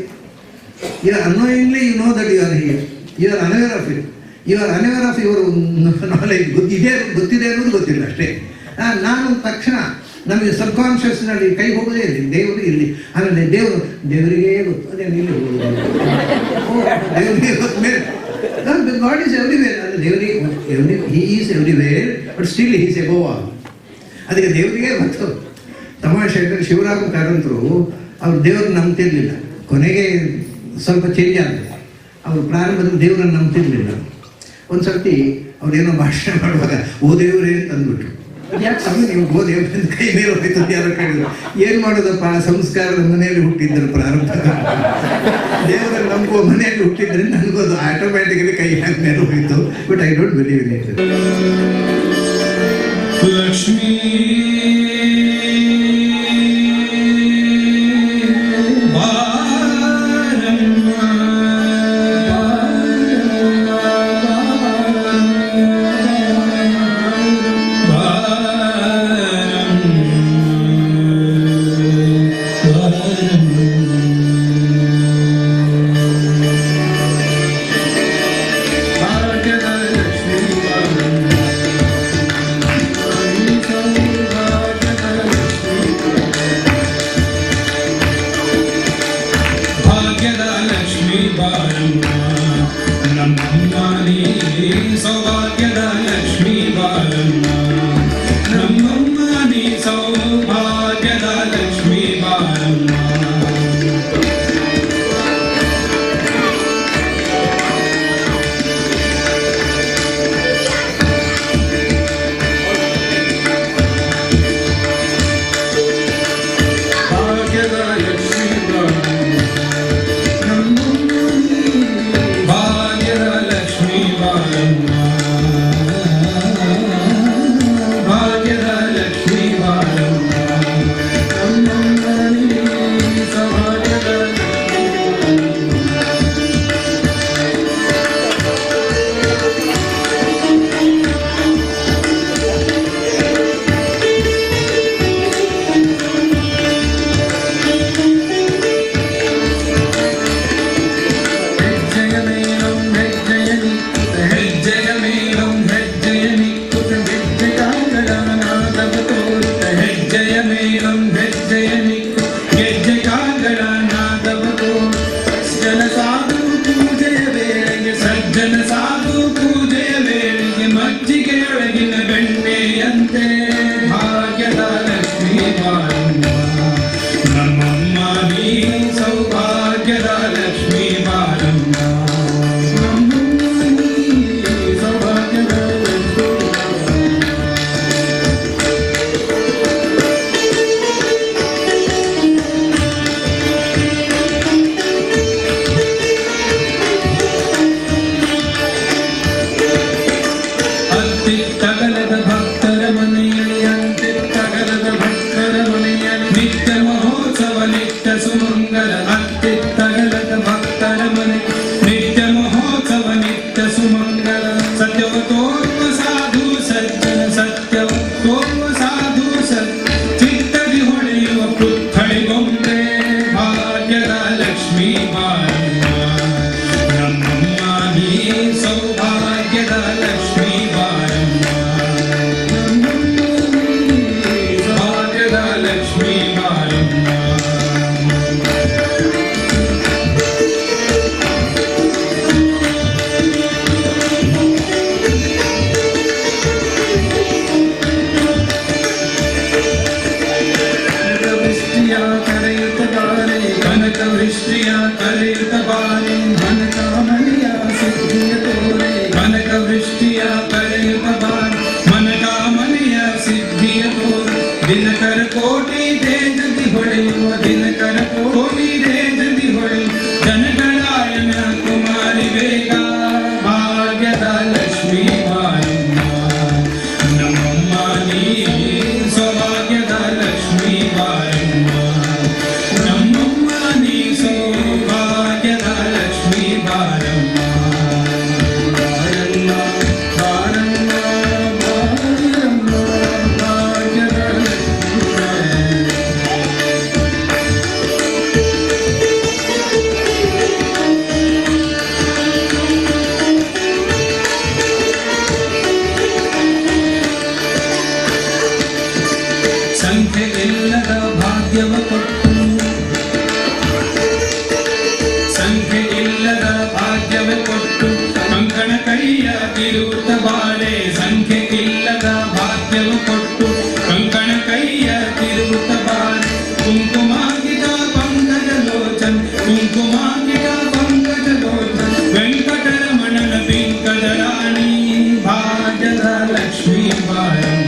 You are annoyingly you know that you are here. You are unaware of it. You are unaware of your knowledge. ಗೊತ್ತಿದೆ ಅನ್ನೋದು ಗೊತ್ತಿಲ್ಲ ಅಷ್ಟೇ. ನಾನು ತಕ್ಷಣ ನಮಗೆ ಸಬ್ಕಾನ್ಷಿಯಸ್ನಲ್ಲಿ ಕೈ ಹೋಗೋದೇ ಇಲ್ಲಿ, ದೇವರು ಇಲ್ಲಿ, ಆಮೇಲೆ ದೇವರಿಗೇ ಗೊತ್ತು, ಅದೇ ಇಲ್ಲಿ ಹೋಗೋದು, ದೇವರಿಗೆ ಗೊತ್ತ ಮೇಲೆ ಗಾಡ್ ಈಸ್ ಎವ್ರಿವೇರ್. ದೇವರಿಗೆ he is everywhere, but still he is above all. ಅದಕ್ಕೆ ದೇವರಿಗೆ ಗೊತ್ತು. ತಮಾಷೆ ಅಂದರೆ ಶಿವರಾಮ ಕಾರಂತರು ಅವ್ರು ದೇವ್ರನ್ನ ನಂಬ್ತಿರ್ಲಿಲ್ಲ. ಕೊನೆಗೆ ಸ್ವಲ್ಪ ಚೇಂಜ್ ಆದರು. ಅವರು ಪ್ರಾರಂಭದಲ್ಲಿ ದೇವರನ್ನು ನಂಬ್ತಿರ್ಲಿಲ್ಲ. ಒಂದು ಸರ್ತಿ ಅವ್ರೇನೋ ಭಾಷಣ ಮಾಡುವಾಗ ಓ ದೇವರೇ ಅಂತ ಅಂದ್ಬಿಟ್ರು. ಯಾಕೆ ಸ್ವಾಮಿ ನೀವು ಓ ದೇವರ ಕೈ ಮೇಲೆ ಹೋಯ್ತು ಯಾರೋ ಕೇಳಿದ್ರು. ಏನು ಮಾಡೋದಪ್ಪ, ಸಂಸ್ಕಾರದ ಮನೆಯಲ್ಲಿ ಹುಟ್ಟಿದ್ದರು ಪ್ರಾರಂಭ, ದೇವರನ್ನು ನಂಬುವ ಮನೆಯಲ್ಲಿ ಹುಟ್ಟಿದ್ರೆ ನನಗೋದು ಆಟೋಮ್ಯಾಟಿಕಲಿ ಕೈ ಮೇಲೆ ಹೋಯಿತು. But I don't believe in it. Lakshmi ಭಾಗ್ಯವ ಕೊಟ್ಟು ಸಂಖ್ಯೆ ಇಲ್ಲದ ಭಾಗ್ಯವ ಕೊಟ್ಟು ಕಂಕಣ ಕೈಯ ತಿರುಗುತ್ತ ಬಾಳೆ ಸಂಖ್ಯೆ ಇಲ್ಲದ ಭಾಗ್ಯವ ಕೊಟ್ಟು ಕಂಕಣ ಕೈಯ ತಿರುಗುತ್ತ ಬಾಳೆ ಕುಂಕುಮಾಗಿದ ಪಂಕಜ ಲೋಚನ್ ಕುಂಕುಮಾಗಿದ ಪಂಕಜ ಲೋಚನ್ ವೆಂಕಟರಮಣನ ಬಿಂಕದ ರಾಣಿ ಭಾಗ್ಯದ ಲಕ್ಷ್ಮೀ ಬಾರ